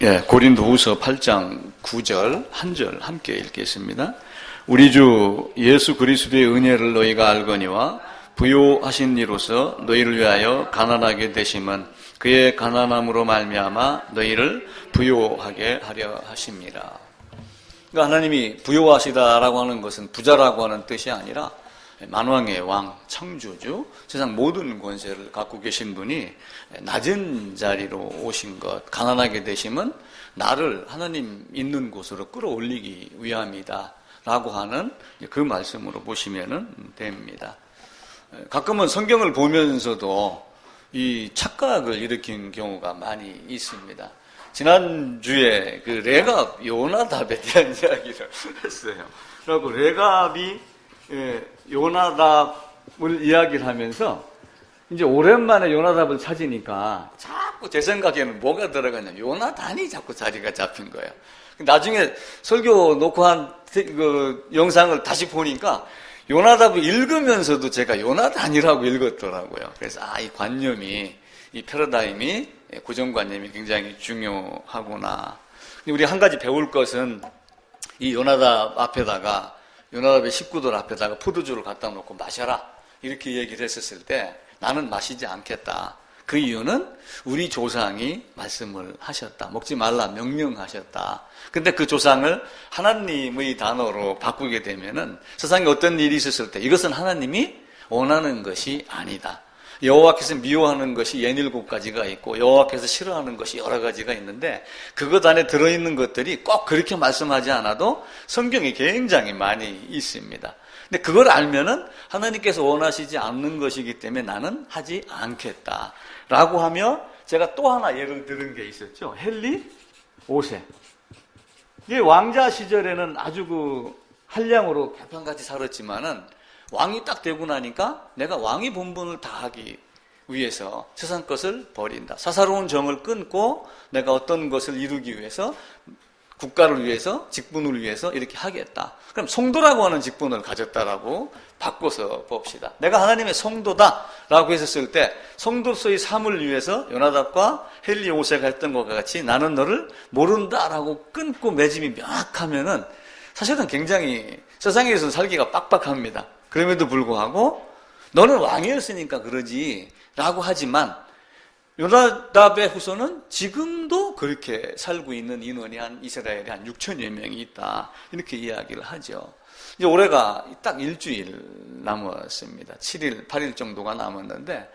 고린도후서 8장 9절 한 절 함께 읽겠습니다. 우리 주 예수 그리스도의 은혜를 너희가 알거니와 부요하신 이로서 너희를 위하여 가난하게 되심은 그의 가난함으로 말미암아 너희를 부요하게 하려 하심이라. 그러니까 하나님이 부요하시다라고 하는 것은 부자라고 하는 뜻이 아니라 만왕의 왕, 창조주, 세상 모든 권세를 갖고 계신 분이 낮은 자리로 오신 것, 가난하게 되심은 나를 하나님 있는 곳으로 끌어올리기 위함이다 라고 하는 그 말씀으로 보시면 됩니다. 가끔은 성경을 보면서도 이 착각을 일으킨 경우가 많이 있습니다. 지난주에 그 레갑 요나답에 대한 이야기를 했어요. 그리고 레갑이 요나답을 이야기를 하면서 이제 오랜만에 요나답을 찾으니까 자꾸 제 생각에는 뭐가 들어가냐, 요나단이 자꾸 자리가 잡힌 거예요. 나중에 설교 놓고 한 그 영상을 다시 보니까 요나답을 읽으면서도 제가 요나단이라고 읽었더라고요. 그래서 이 관념이, 이 패러다임이, 고정관념이 굉장히 중요하구나. 우리 한 가지 배울 것은 이 요나답 앞에다가, 요나답의 식구들 앞에다가 포도주를 갖다 놓고 마셔라 이렇게 얘기를 했었을 때 나는 마시지 않겠다. 그 이유는 우리 조상이 말씀을 하셨다. 먹지 말라 명령하셨다. 근데 그 조상을 하나님의 단어로 바꾸게 되면은 세상에 어떤 일이 있었을 때 이것은 하나님이 원하는 것이 아니다. 여호와께서 미워하는 것이 67가지가 있고 여호와께서 싫어하는 것이 여러 가지가 있는데 그것 안에 들어있는 것들이 꼭 그렇게 말씀하지 않아도 성경에 굉장히 많이 있습니다. 근데 그걸 알면은 하나님께서 원하시지 않는 것이기 때문에 나는 하지 않겠다 라고 하며 제가 또 하나 예를 들은 게 있었죠. 헨리 5세. 이게 왕자 시절에는 아주 그 한량으로 개판같이 살았지만은 왕이 딱 되고 나니까 내가 왕의 본분을 다하기 위해서 세상 것을 버린다. 사사로운 정을 끊고 내가 어떤 것을 이루기 위해서 국가를 위해서, 직분을 위해서 이렇게 하겠다. 그럼 성도라고 하는 직분을 가졌다라고 바꿔서 봅시다. 내가 하나님의 성도다라고 했었을 때 성도로서의 삶을 위해서 요나답과 헨리 5세가 했던 것과 같이 나는 너를 모른다라고 끊고 매짐이 명확하면은 사실은 굉장히 세상에서 살기가 빡빡합니다. 그럼에도 불구하고 너는 왕이었으니까 그러지 라고 하지만 요나답의 후손은 지금도 그렇게 살고 있는 인원이 이스라엘에 한 6천여 명이 있다. 이렇게 이야기를 하죠. 이제 올해가 딱 일주일 남았습니다. 7일, 8일 정도가 남았는데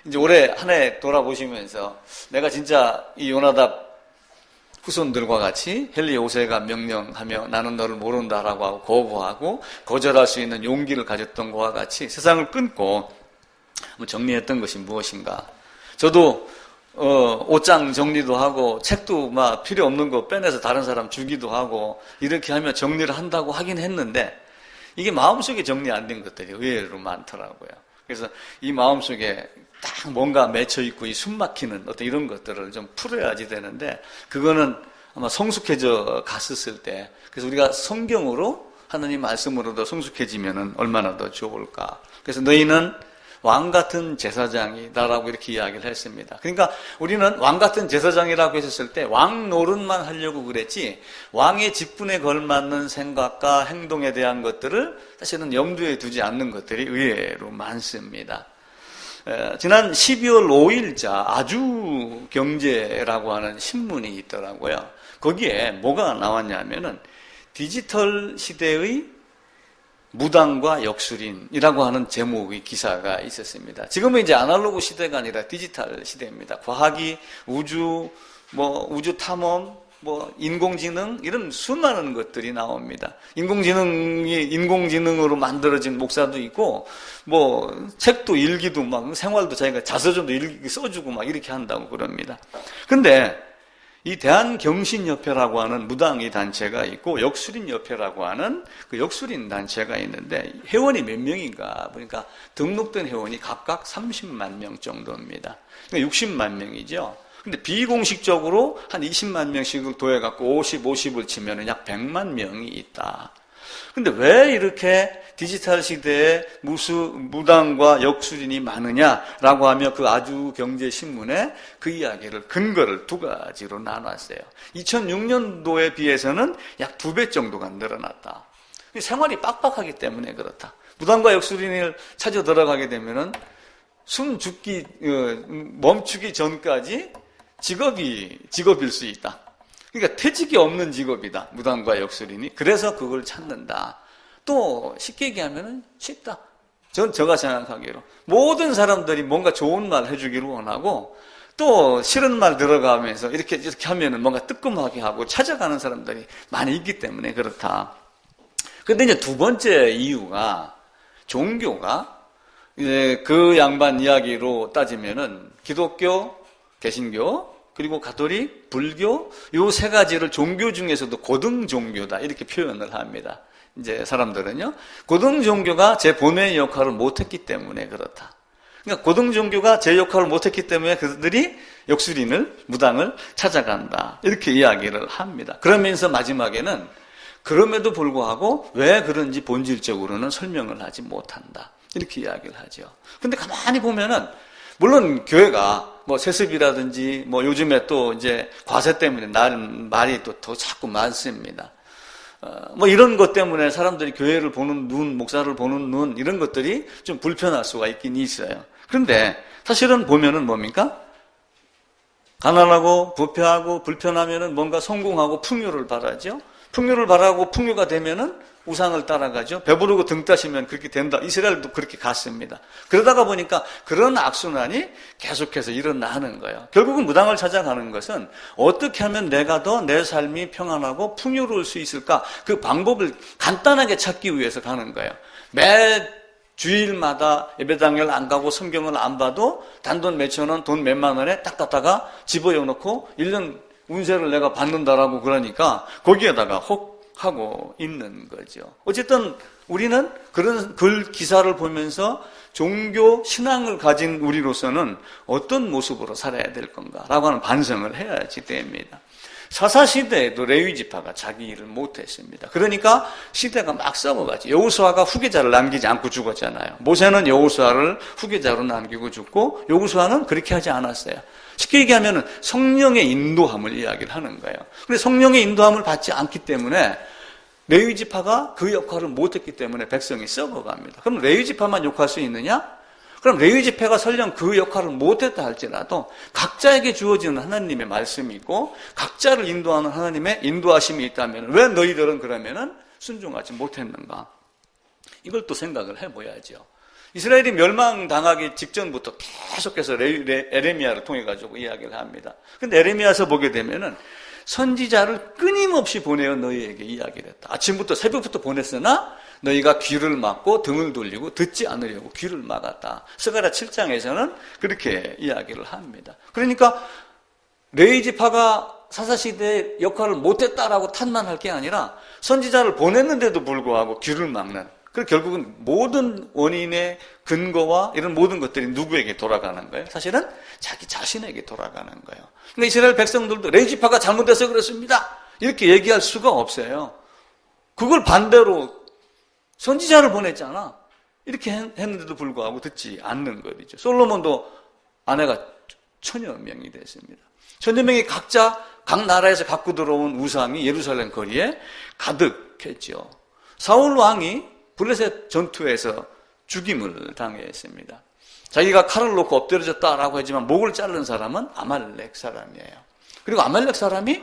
이제 올해 한 해 돌아보시면서 내가 진짜 이 요나답 후손들과 같이 헨리 5세가 명령하며 나는 너를 모른다라고 하고 거부하고 거절할 수 있는 용기를 가졌던 것과 같이 세상을 끊고 정리했던 것이 무엇인가. 저도 옷장 정리도 하고 책도 막 필요 없는 거 빼내서 다른 사람 주기도 하고 이렇게 하며 정리를 한다고 하긴 했는데 이게 마음속에 정리 안 된 것들이 의외로 많더라고요. 그래서 이 마음속에 딱 뭔가 맺혀있고 이 숨막히는 어떤 이런 것들을 좀 풀어야지 되는데 그거는 아마 성숙해져 갔었을 때 그래서 우리가 성경으로 하나님 말씀으로도 성숙해지면 얼마나 더 좋을까. 그래서 너희는 왕같은 제사장이다라고 이렇게 이야기를 했습니다. 그러니까 우리는 왕같은 제사장이라고 했었을 때 왕 노릇만 하려고 그랬지 왕의 직분에 걸맞는 생각과 행동에 대한 것들을 사실은 염두에 두지 않는 것들이 의외로 많습니다. 지난 12월 5일자 아주경제라고 하는 신문이 있더라고요. 거기에 뭐가 나왔냐면은 디지털 시대의 무당과 역술인이라고 하는 제목의 기사가 있었습니다. 지금은 이제 아날로그 시대가 아니라 디지털 시대입니다. 과학이 우주, 우주 탐험, 인공지능 이런 수많은 것들이 나옵니다. 인공지능으로 만들어진 목사도 있고, 책도 일기도 생활도 자기가 자서전도 일기 써주고 이렇게 한다고 그럽니다. 근데 이 대한경신협회라고 하는 무당의 단체가 있고 역술인협회라고 하는 그 역술인 단체가 있는데 회원이 몇 명인가 보니까 등록된 회원이 각각 30만 명 정도입니다. 그러니까 60만 명이죠. 근데 비공식적으로 한 20만 명씩을 더해갖고 50을 치면 약 100만 명이 있다. 근데 왜 이렇게 디지털 시대에 무당과 역술인이 많으냐라고 하며 그 아주 경제신문에 그 이야기를 근거를 두 가지로 나눴어요. 2006년도에 비해서는 약 2배 정도가 늘어났다. 생활이 빡빡하기 때문에 그렇다. 무당과 역술인을 찾아 들어가게 되면은 멈추기 전까지 직업일 수 있다. 그러니까 퇴직이 없는 직업이다. 무당과 역술인이. 그래서 그걸 찾는다. 또 쉽게 얘기하면 쉽다. 제가 생각하기로 모든 사람들이 뭔가 좋은 말 해주기를 원하고 또 싫은 말 들어가면서 이렇게 하면은 뭔가 뜨끔하게 하고 찾아가는 사람들이 많이 있기 때문에 그렇다. 근데 이제 두 번째 이유가 종교가 이제 그 양반 이야기로 따지면은 기독교, 개신교, 그리고 가톨릭, 불교 요 세 가지를 종교 중에서도 고등 종교다 이렇게 표현을 합니다. 이제 사람들은요. 고등 종교가 제 본회의 역할을 못했기 때문에 그렇다. 그러니까 고등 종교가 제 역할을 못했기 때문에 그들이 역술인을 무당을 찾아간다 이렇게 이야기를 합니다. 그러면서 마지막에는 그럼에도 불구하고 왜 그런지 본질적으로는 설명을 하지 못한다 이렇게 이야기를 하죠. 근데 가만히 보면은 물론 교회가 뭐 세습이라든지 뭐 요즘에 또 이제 과세 때문에 말이 또 더 자꾸 많습니다. 뭐 이런 것 때문에 사람들이 교회를 보는 눈, 목사를 보는 눈 이런 것들이 좀 불편할 수가 있긴 있어요. 그런데 사실은 보면은 뭡니까? 가난하고 부패하고 불편하면은 뭔가 성공하고 풍요를 바라죠. 풍요를 바라고 풍요가 되면은 우상을 따라가죠. 배부르고 등 따시면 그렇게 된다. 이스라엘도 그렇게 갔습니다. 그러다가 보니까 그런 악순환이 계속해서 일어나는 거예요. 결국은 무당을 찾아가는 것은 어떻게 하면 내가 더 내 삶이 평안하고 풍요로울 수 있을까? 그 방법을 간단하게 찾기 위해서 가는 거예요. 매 주일마다 예배당을 안 가고 성경을 안 봐도 단돈 몇천 원, 돈 몇만 원에 딱 갖다가 집어넣고 1년 운세를 내가 받는다라고 그러니까 거기에다가 혹 하고 있는 거죠. 어쨌든 우리는 그런 글 기사를 보면서 종교 신앙을 가진 우리로서는 어떤 모습으로 살아야 될 건가라고 하는 반성을 해야지 됩니다. 사사시대에도 레위지파가 자기 일을 못했습니다. 그러니까 시대가 막 썩어가지. 여호수아가 후계자를 남기지 않고 죽었잖아요. 모세는 여호수아를 후계자로 남기고 죽고 여호수아는 그렇게 하지 않았어요. 쉽게 얘기하면 성령의 인도함을 이야기를 하는 거예요. 근데 성령의 인도함을 받지 않기 때문에 레위지파가 그 역할을 못했기 때문에 백성이 썩어갑니다. 그럼 레위지파만 욕할 수 있느냐? 그럼 레위지파가 설령 그 역할을 못했다 할지라도 각자에게 주어지는 하나님의 말씀이 있고 각자를 인도하는 하나님의 인도하심이 있다면 왜 너희들은 그러면은 순종하지 못했는가? 이걸 또 생각을 해봐야죠. 이스라엘이 멸망당하기 직전부터 계속해서 에레미야를 통해 가지고 이야기를 합니다. 근데 에레미야서 보게 되면은 선지자를 끊임없이 보내어 너희에게 이야기를 했다. 아침부터 새벽부터 보냈으나 너희가 귀를 막고 등을 돌리고 듣지 않으려고 귀를 막았다. 스가랴 7장에서는 그렇게 이야기를 합니다. 그러니까 레위지파가 사사시대의 역할을 못했다라고 탄만할 게 아니라 선지자를 보냈는데도 불구하고 귀를 막는, 그리고 결국은 모든 원인의 근거와 이런 모든 것들이 누구에게 돌아가는 거예요? 사실은 자기 자신에게 돌아가는 거예요. 그러니까 이스라엘 백성들도 레위지파가 잘못해서 그렇습니다 이렇게 얘기할 수가 없어요. 그걸 반대로 선지자를 보냈잖아 이렇게 했는데도 불구하고 듣지 않는 것이죠. 솔로몬도 아내가 1000여 명이 됐습니다. 1000여 명이 각자 각 나라에서 갖고 들어온 우상이 예루살렘 거리에 가득했죠. 사울 왕이 블레셋 전투에서 죽임을 당했습니다. 자기가 칼을 놓고 엎드려졌다라고 하지만 목을 자른 사람은 아말렉 사람이에요. 그리고 아말렉 사람이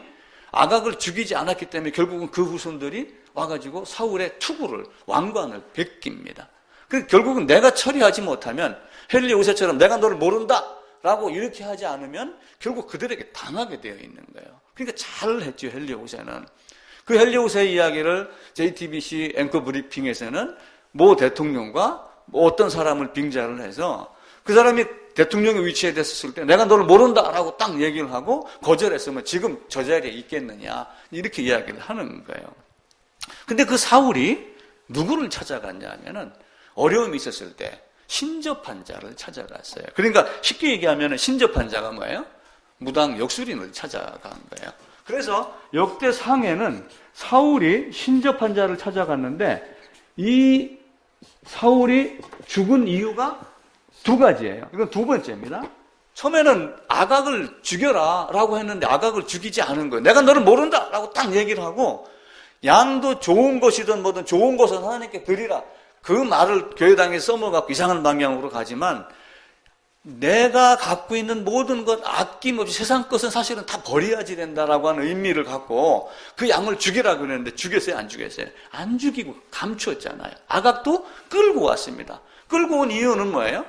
아각을 죽이지 않았기 때문에 결국은 그 후손들이 와가지고 사울의 투구를, 왕관을 베낍니다. 그래서 결국은 내가 처리하지 못하면 헨리 5세처럼 내가 너를 모른다 라고 이렇게 하지 않으면 결국 그들에게 당하게 되어 있는 거예요. 그러니까 잘 했죠, 헨리 5세는. 그 헨리 5세의 이야기를 JTBC 앵커 브리핑에서는 모 대통령과 뭐 어떤 사람을 빙자를 해서 그 사람이 대통령의 위치에 됐을 때 내가 너를 모른다라고 딱 얘기를 하고 거절했으면 지금 저 자리에 있겠느냐 이렇게 이야기를 하는 거예요. 근데 그 사울이 누구를 찾아갔냐 하면은 어려움이 있었을 때 신접한 자를 찾아갔어요. 그러니까 쉽게 얘기하면 신접한 자가 뭐예요? 무당 역술인을 찾아간 거예요. 그래서 역대상에는 사울이 신접한 자를 찾아갔는데 이 사울이 죽은 이유가 두 가지예요. 이건 두 번째입니다. 처음에는 아각을 죽여라 라고 했는데 아각을 죽이지 않은 거예요. 내가 너를 모른다 라고 딱 얘기를 하고, 양도 좋은 것이든 뭐든 좋은 것은 하나님께 드리라, 그 말을 교회당에 써먹어갖고 이상한 방향으로 가지만, 내가 갖고 있는 모든 것 아낌없이 세상 것은 사실은 다 버려야지 된다라고 하는 의미를 갖고 그 양을 죽이라 그랬는데 죽였어요, 안 죽였어요? 안 죽이고 감추었잖아요. 아각도 끌고 왔습니다. 끌고 온 이유는 뭐예요?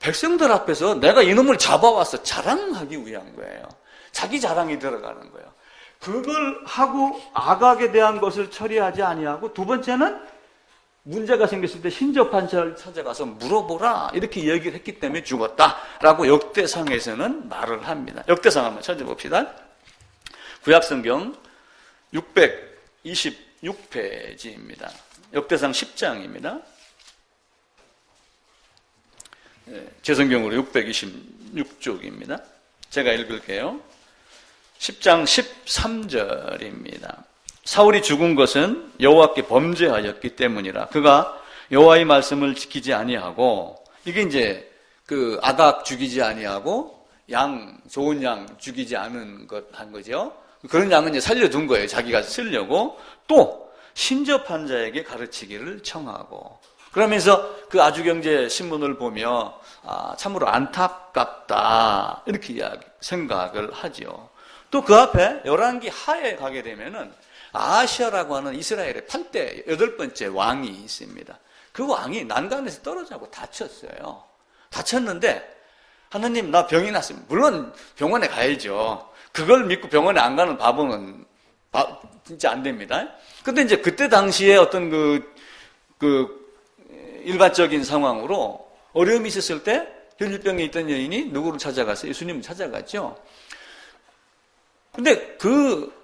백성들 앞에서 내가 이놈을 잡아왔어 자랑하기 위한 거예요. 자기 자랑이 들어가는 거예요. 그걸 하고 아각에 대한 것을 처리하지 아니하고, 두 번째는 문제가 생겼을 때 신접한 자를 찾아가서 물어보라 이렇게 얘기를 했기 때문에 죽었다라고 역대상에서는 말을 합니다. 역대상 한번 찾아봅시다. 구약성경 626페이지입니다. 역대상 10장입니다. 제 성경으로 626쪽입니다. 제가 읽을게요. 10장 13절입니다. 사울이 죽은 것은 여호와께 범죄하였기 때문이라. 그가 여호와의 말씀을 지키지 아니하고, 이게 이제 그 아각 죽이지 아니하고 양, 좋은 양 죽이지 않은 것 한 거죠. 그런 양은 이제 살려둔 거예요. 자기가 쓰려고. 또 신접한 자에게 가르치기를 청하고. 그러면서 그 아주경제 신문을 보며 참으로 안타깝다 이렇게 생각을 하죠. 또 그 앞에 열왕기 하에 가게 되면은 아하시아라고 하는 이스라엘의 8대 8번째 왕이 있습니다. 그 왕이 난간에서 떨어져고 다쳤어요. 다쳤는데 하나님 나 병이 났습니다. 물론 병원에 가야죠. 그걸 믿고 병원에 안 가는 바보는 진짜 안 됩니다. 근데 이제 그때 당시에 어떤 그 일반적인 상황으로 어려움이 있었을 때 혈류병에 있던 여인이 누구를 찾아갔어요? 예수님을 찾아갔죠. 근데 그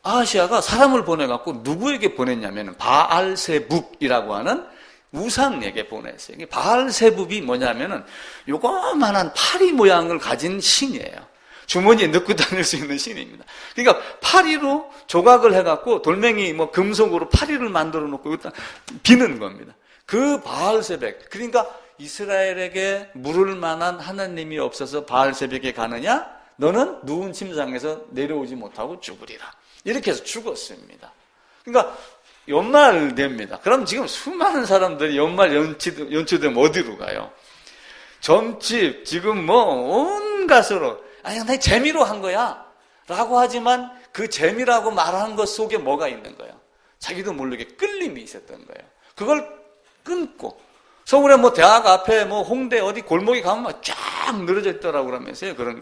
아하시아가 사람을 보내갖고 누구에게 보냈냐면 바알세붑이라고 하는 우상에게 보냈어요. 바알세붑이 뭐냐면은 요거만한 파리 모양을 가진 신이에요. 주머니에 넣고 다닐 수 있는 신입니다. 그러니까 파리로 조각을 해갖고 돌멩이 뭐 금속으로 파리를 만들어 놓고 비는 겁니다. 그 바알세붑, 그러니까 이스라엘에게 물을 만한 하나님이 없어서 바알세붑에 가느냐? 너는 누운 침상에서 내려오지 못하고 죽으리라. 이렇게 해서 죽었습니다. 그러니까 연말 됩니다. 그럼 지금 수많은 사람들이 연말 연초되면 어디로 가요? 점집, 지금 뭐 온갖으로, 아니 나 재미로 한 거야 라고 하지만 그 재미라고 말하는 것 속에 뭐가 있는 거예요? 자기도 모르게 끌림이 있었던 거예요. 그걸 끊고 서울에 뭐 대학 앞에 뭐 홍대 어디 골목에 가면 쫙 늘어져 있더라고 그러면서요. 그런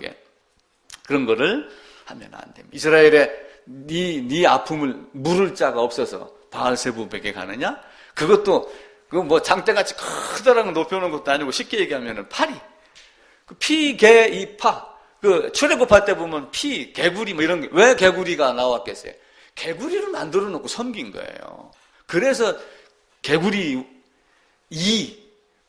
거를 하면 안 됩니다. 이스라엘에 네 아픔을 물을 자가 없어서 바알세붑에게 가느냐? 그것도 그 뭐 장대같이 크다라고 높여놓은 것도 아니고 쉽게 얘기하면은 파리, 그 피, 개, 이, 파, 그 출애굽할 때 보면 피, 개구리 뭐 이런 게 왜 개구리가 나왔겠어요? 개구리를 만들어 놓고 섬긴 거예요. 그래서 개구리, 이,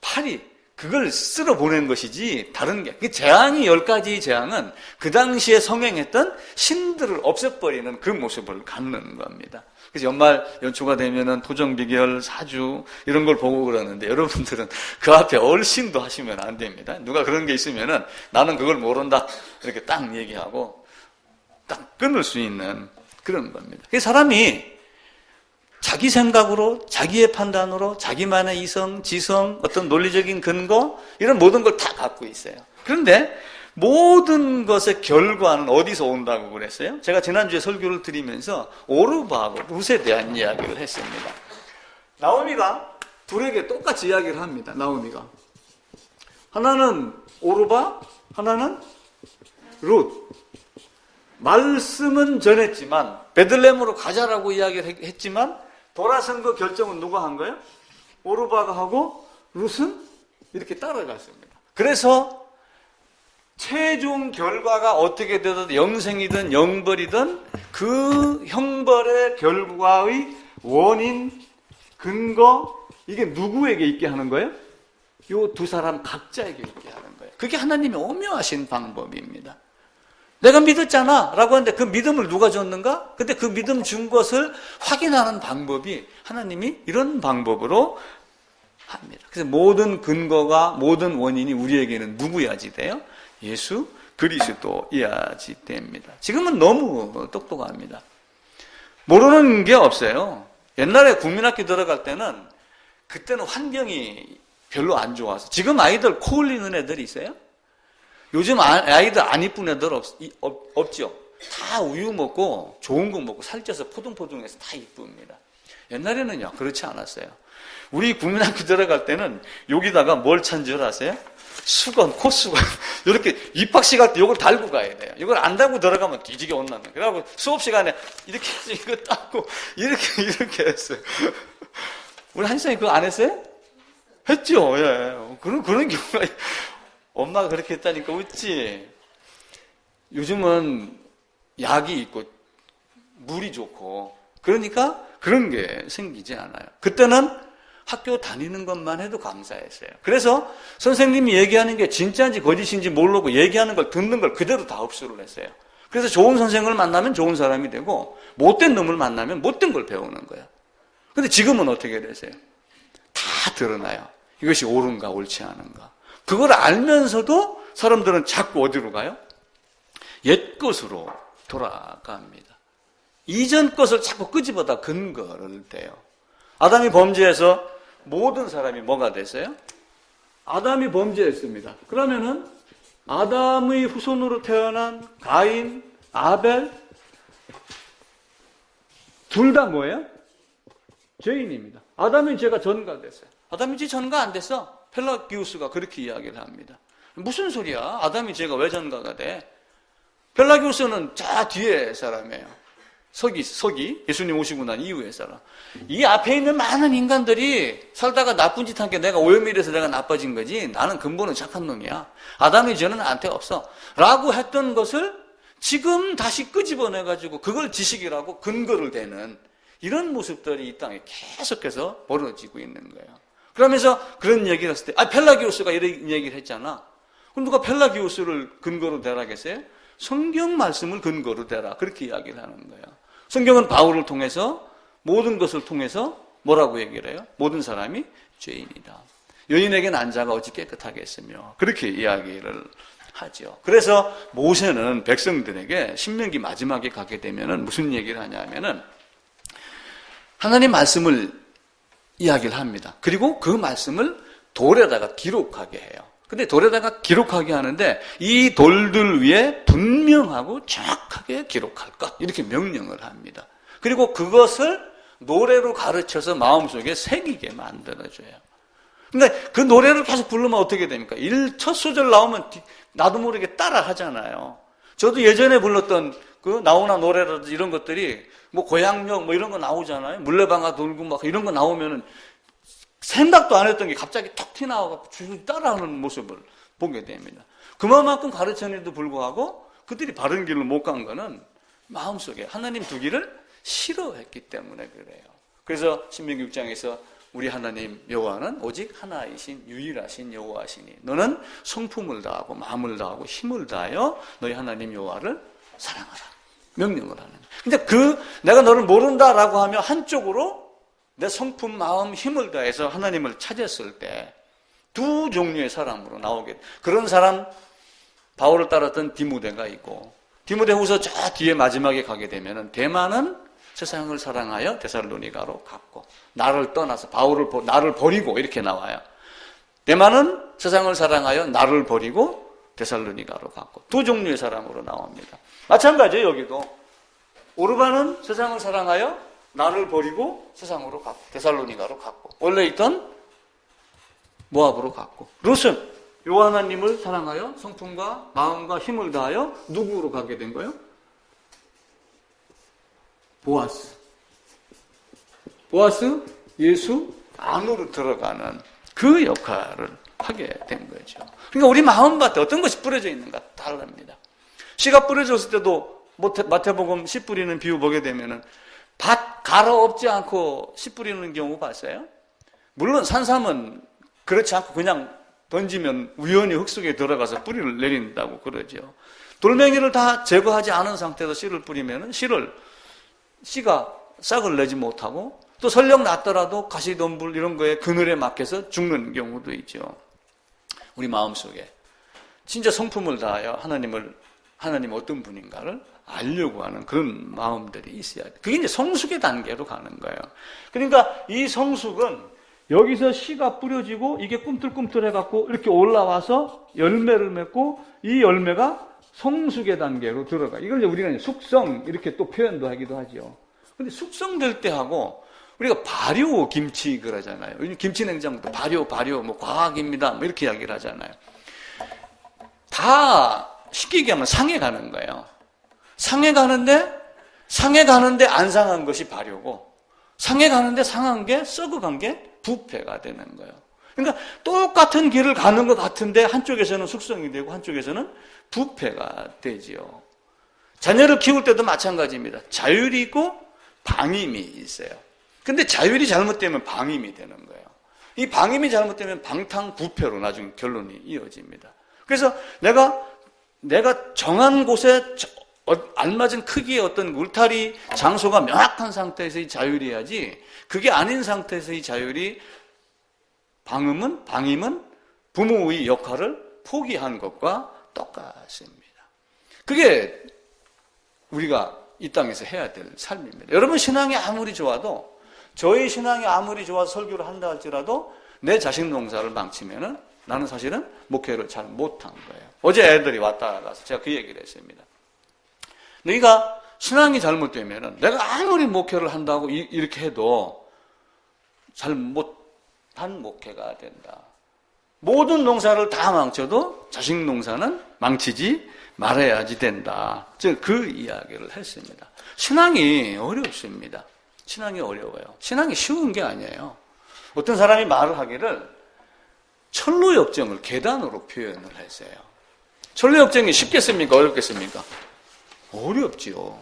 파리 그걸 쓸어 보낸 것이지 다른 게, 그 재앙이 10가지 재앙은 그 당시에 성행했던 신들을 없애버리는 그 모습을 갖는 겁니다. 그래서 연말 연초가 되면은 토정비결, 사주 이런 걸 보고 그러는데 여러분들은 그 앞에 얼씬도 하시면 안 됩니다. 누가 그런 게 있으면은 나는 그걸 모른다 이렇게 딱 얘기하고 딱 끊을 수 있는 그런 겁니다. 그 사람이 자기 생각으로, 자기의 판단으로, 자기만의 이성, 지성, 어떤 논리적인 근거, 이런 모든 걸 다 갖고 있어요. 그런데 모든 것의 결과는 어디서 온다고 그랬어요? 제가 지난주에 설교를 드리면서 오르바하고 룻에 대한 이야기를 했습니다. 나오미가 둘에게 똑같이 이야기를 합니다. 나오미가. 하나는 오르바, 하나는 룻. 말씀은 전했지만 베들레헴으로 가자라고 이야기를 했지만 돌아선 그 결정은 누가 한 거예요? 오르바가 하고 룻은 이렇게 따라갔습니다. 그래서 최종 결과가 어떻게 되든 영생이든 영벌이든 그 형벌의 결과의 원인, 근거, 이게 누구에게 있게 하는 거예요? 이 두 사람 각자에게 있게 하는 거예요. 그게 하나님의 오묘하신 방법입니다. 내가 믿었잖아 라고 하는데 그 믿음을 누가 줬는가? 근데 그 믿음 준 것을 확인하는 방법이 하나님이 이런 방법으로 합니다. 그래서 모든 근거가 모든 원인이 우리에게는 누구야지 돼요? 예수 그리스도이야지 됩니다. 지금은 너무 똑똑합니다. 모르는 게 없어요. 옛날에 국민학교 들어갈 때는 그때는 환경이 별로 안 좋아서 지금 아이들 코 흘리는 애들이 있어요? 요즘 아이들 안 이쁜 애들 없죠? 다 우유 먹고 좋은 거 먹고 살쪄서 포동포동해서 다 이쁩니다. 옛날에는요 그렇지 않았어요. 우리 국민학교 들어갈 때는 여기다가 뭘 찬 줄 아세요? 수건, 콧수건 이렇게 입학식 할 때 이걸 달고 가야 돼요. 이걸 안 달고 들어가면 뒤지게 혼나는. 그래갖고 수업 시간에 이렇게 해서 이거 닦고 이렇게 했어요. 우리 한시장이 그거 안 했어요? 했죠. 예. 그런 경우가 엄마가 그렇게 했다니까 웃지. 요즘은 약이 있고 물이 좋고 그러니까 그런 게 생기지 않아요. 그때는 학교 다니는 것만 해도 감사했어요. 그래서 선생님이 얘기하는 게 진짜인지 거짓인지 모르고 얘기하는 걸 듣는 걸 그대로 다 흡수를 했어요. 그래서 좋은 선생을 만나면 좋은 사람이 되고 못된 놈을 만나면 못된 걸 배우는 거예요. 근데 지금은 어떻게 되세요? 다 드러나요. 이것이 옳은가 옳지 않은가. 그걸 알면서도 사람들은 자꾸 어디로 가요? 옛 것으로 돌아갑니다. 이전 것을 자꾸 끄집어다 근거를 대요. 아담이 범죄해서 모든 사람이 뭐가 됐어요? 아담이 범죄했습니다. 그러면은 아담의 후손으로 태어난 가인, 아벨 둘 다 뭐예요? 죄인입니다. 아담의 죄가 전가됐어요. 아담의 죄 전가 안 됐어. 펠라기우스가 그렇게 이야기를 합니다. 무슨 소리야? 아담의 죄가 왜 전가가 돼? 펠라기우스는 저 뒤에 사람이에요. 서기 예수님 오시고 난 이후의 사람. 이 앞에 있는 많은 인간들이 살다가 나쁜 짓 한 게 내가 오염이라서 내가 나빠진 거지 나는 근본은 착한 놈이야. 아담의 죄는 나한테 없어 라고 했던 것을 지금 다시 끄집어내가지고 그걸 지식이라고 근거를 대는 이런 모습들이 이 땅에 계속해서 벌어지고 있는 거예요. 그러면서 그런 얘기를 했을 때 펠라기우스가 이런 얘기를 했잖아. 그럼 누가 펠라기우스를 근거로 대라겠어요? 성경 말씀을 근거로 대라. 그렇게 이야기를 하는 거예요. 성경은 바울을 통해서 모든 것을 통해서 뭐라고 얘기를 해요? 모든 사람이 죄인이다. 여인에게 난 자가 어찌 깨끗하겠으며 그렇게 이야기를 하죠. 그래서 모세는 백성들에게 신명기 마지막에 가게 되면은 무슨 얘기를 하냐면은 하나님 말씀을 이야기를 합니다. 그리고 그 말씀을 돌에다가 기록하게 해요. 근데 돌에다가 기록하게 하는데 이 돌들 위에 분명하고 정확하게 기록할 것 이렇게 명령을 합니다. 그리고 그것을 노래로 가르쳐서 마음속에 새기게 만들어줘요. 근데 그 노래를 계속 부르면 어떻게 됩니까? 첫 소절 나오면 나도 모르게 따라 하잖아요. 저도 예전에 불렀던 그 나오나 노래라든지 이런 것들이 뭐 고향역 뭐 이런 거 나오잖아요. 물레방아 돌고 막 이런 거 나오면은 생각도 안 했던 게 갑자기 툭 튀어나와서 쭉 따라하는 모습을 보게 됩니다. 그만큼 가르쳤는데도 불구하고 그들이 바른 길로 못 간 거는 마음속에 하나님 두기를 싫어했기 때문에 그래요. 그래서 신명기 6장에서 우리 하나님 여호와는 오직 하나이신 유일하신 여호와시니 너는 성품을 다하고 마음을 다하고 힘을 다하여 너희 하나님 여호와를 사랑하라. 명령을 하는 거예요. 근데 내가 너를 모른다라고 하면 한쪽으로 내 성품, 마음, 힘을 다해서 하나님을 찾았을 때 두 종류의 사람으로 나오게 돼. 그런 사람 바울을 따랐던 디모데가 있고 디모데후서 저 뒤에 마지막에 가게 되면은 데마는 세상을 사랑하여 데살로니가로 갔고 나를 떠나서 나를 버리고 이렇게 나와요. 데마는 세상을 사랑하여 나를 버리고 데살로니가로 갔고 두 종류의 사람으로 나옵니다. 마찬가지예요. 여기도 오르바는 세상을 사랑하여 나를 버리고 세상으로 갔고 데살로니가로 갔고 원래 있던 모압으로 갔고 롯은 여호와 하나님을 사랑하여 성품과 마음과 힘을 다하여 누구로 가게 된 거예요? 보아스, 예수 안으로 들어가는 그 역할을 하게 된 거죠. 그러니까 우리 마음밭에 어떤 것이 뿌려져 있는가 다릅니다. 씨가 뿌려졌을 때도 마태복음 씨 뿌리는 비유 보게 되면은 밭 갈아엎지 않고 씨 뿌리는 경우 봤어요? 물론 산삼은 그렇지 않고 그냥 던지면 우연히 흙 속에 들어가서 뿌리를 내린다고 그러죠. 돌멩이를 다 제거하지 않은 상태에서 씨를 뿌리면 씨가 싹을 내지 못하고 또 설령 났더라도 가시덤불 이런 거에 그늘에 막혀서 죽는 경우도 있죠. 우리 마음속에 진짜 성품을 다하여 하나님 어떤 분인가를 알려고 하는 그런 마음들이 있어야 돼. 그게 이제 성숙의 단계로 가는 거예요. 그러니까 이 성숙은 여기서 씨가 뿌려지고 이게 꿈틀꿈틀해갖고 이렇게 올라와서 열매를 맺고 이 열매가 성숙의 단계로 들어가. 이걸 이제 우리가 숙성 이렇게 또 표현도 하기도 하죠. 근데 숙성될 때 하고 우리가 발효 김치 그러잖아요. 김치 냉장고도 발효 뭐 과학입니다. 뭐 이렇게 이야기를 하잖아요. 다 쉽게 얘기하면 상해 가는 거예요. 상해 가는데 안 상한 것이 발효고 상해 가는데 상한 게 썩어간 게 부패가 되는 거예요. 그러니까 똑같은 길을 가는 것 같은데 한쪽에서는 숙성이 되고 한쪽에서는 부패가 되지요. 자녀를 키울 때도 마찬가지입니다. 자율이 있고 방임이 있어요. 근데 자율이 잘못되면 방임이 되는 거예요. 이 방임이 잘못되면 방탕부패로 나중에 결론이 이어집니다. 그래서 내가 정한 곳에 알맞은 크기의 어떤 울타리 장소가 명확한 상태에서의 자율이어야지, 그게 아닌 상태에서의 자율이 방임은 부모의 역할을 포기한 것과 똑같습니다. 그게 우리가 이 땅에서 해야 될 삶입니다. 여러분 신앙이 아무리 좋아도, 저희 신앙이 아무리 좋아서 설교를 한다 할지라도 내 자식 농사를 망치면은 나는 사실은 목회를 잘 못한 거예요. 어제 애들이 왔다 가서 제가 그 얘기를 했습니다. 너희가 신앙이 잘못되면은 내가 아무리 목회를 한다고 이렇게 해도 잘 못한 목회가 된다. 모든 농사를 다 망쳐도 자식 농사는 망치지 말아야지 된다. 즉 그 이야기를 했습니다. 신앙이 어렵습니다. 신앙이 어려워요. 신앙이 쉬운 게 아니에요. 어떤 사람이 말을 하기를 철로역정을 계단으로 표현을 했어요. 철로역정이 쉽겠습니까? 어렵겠습니까? 어렵지요.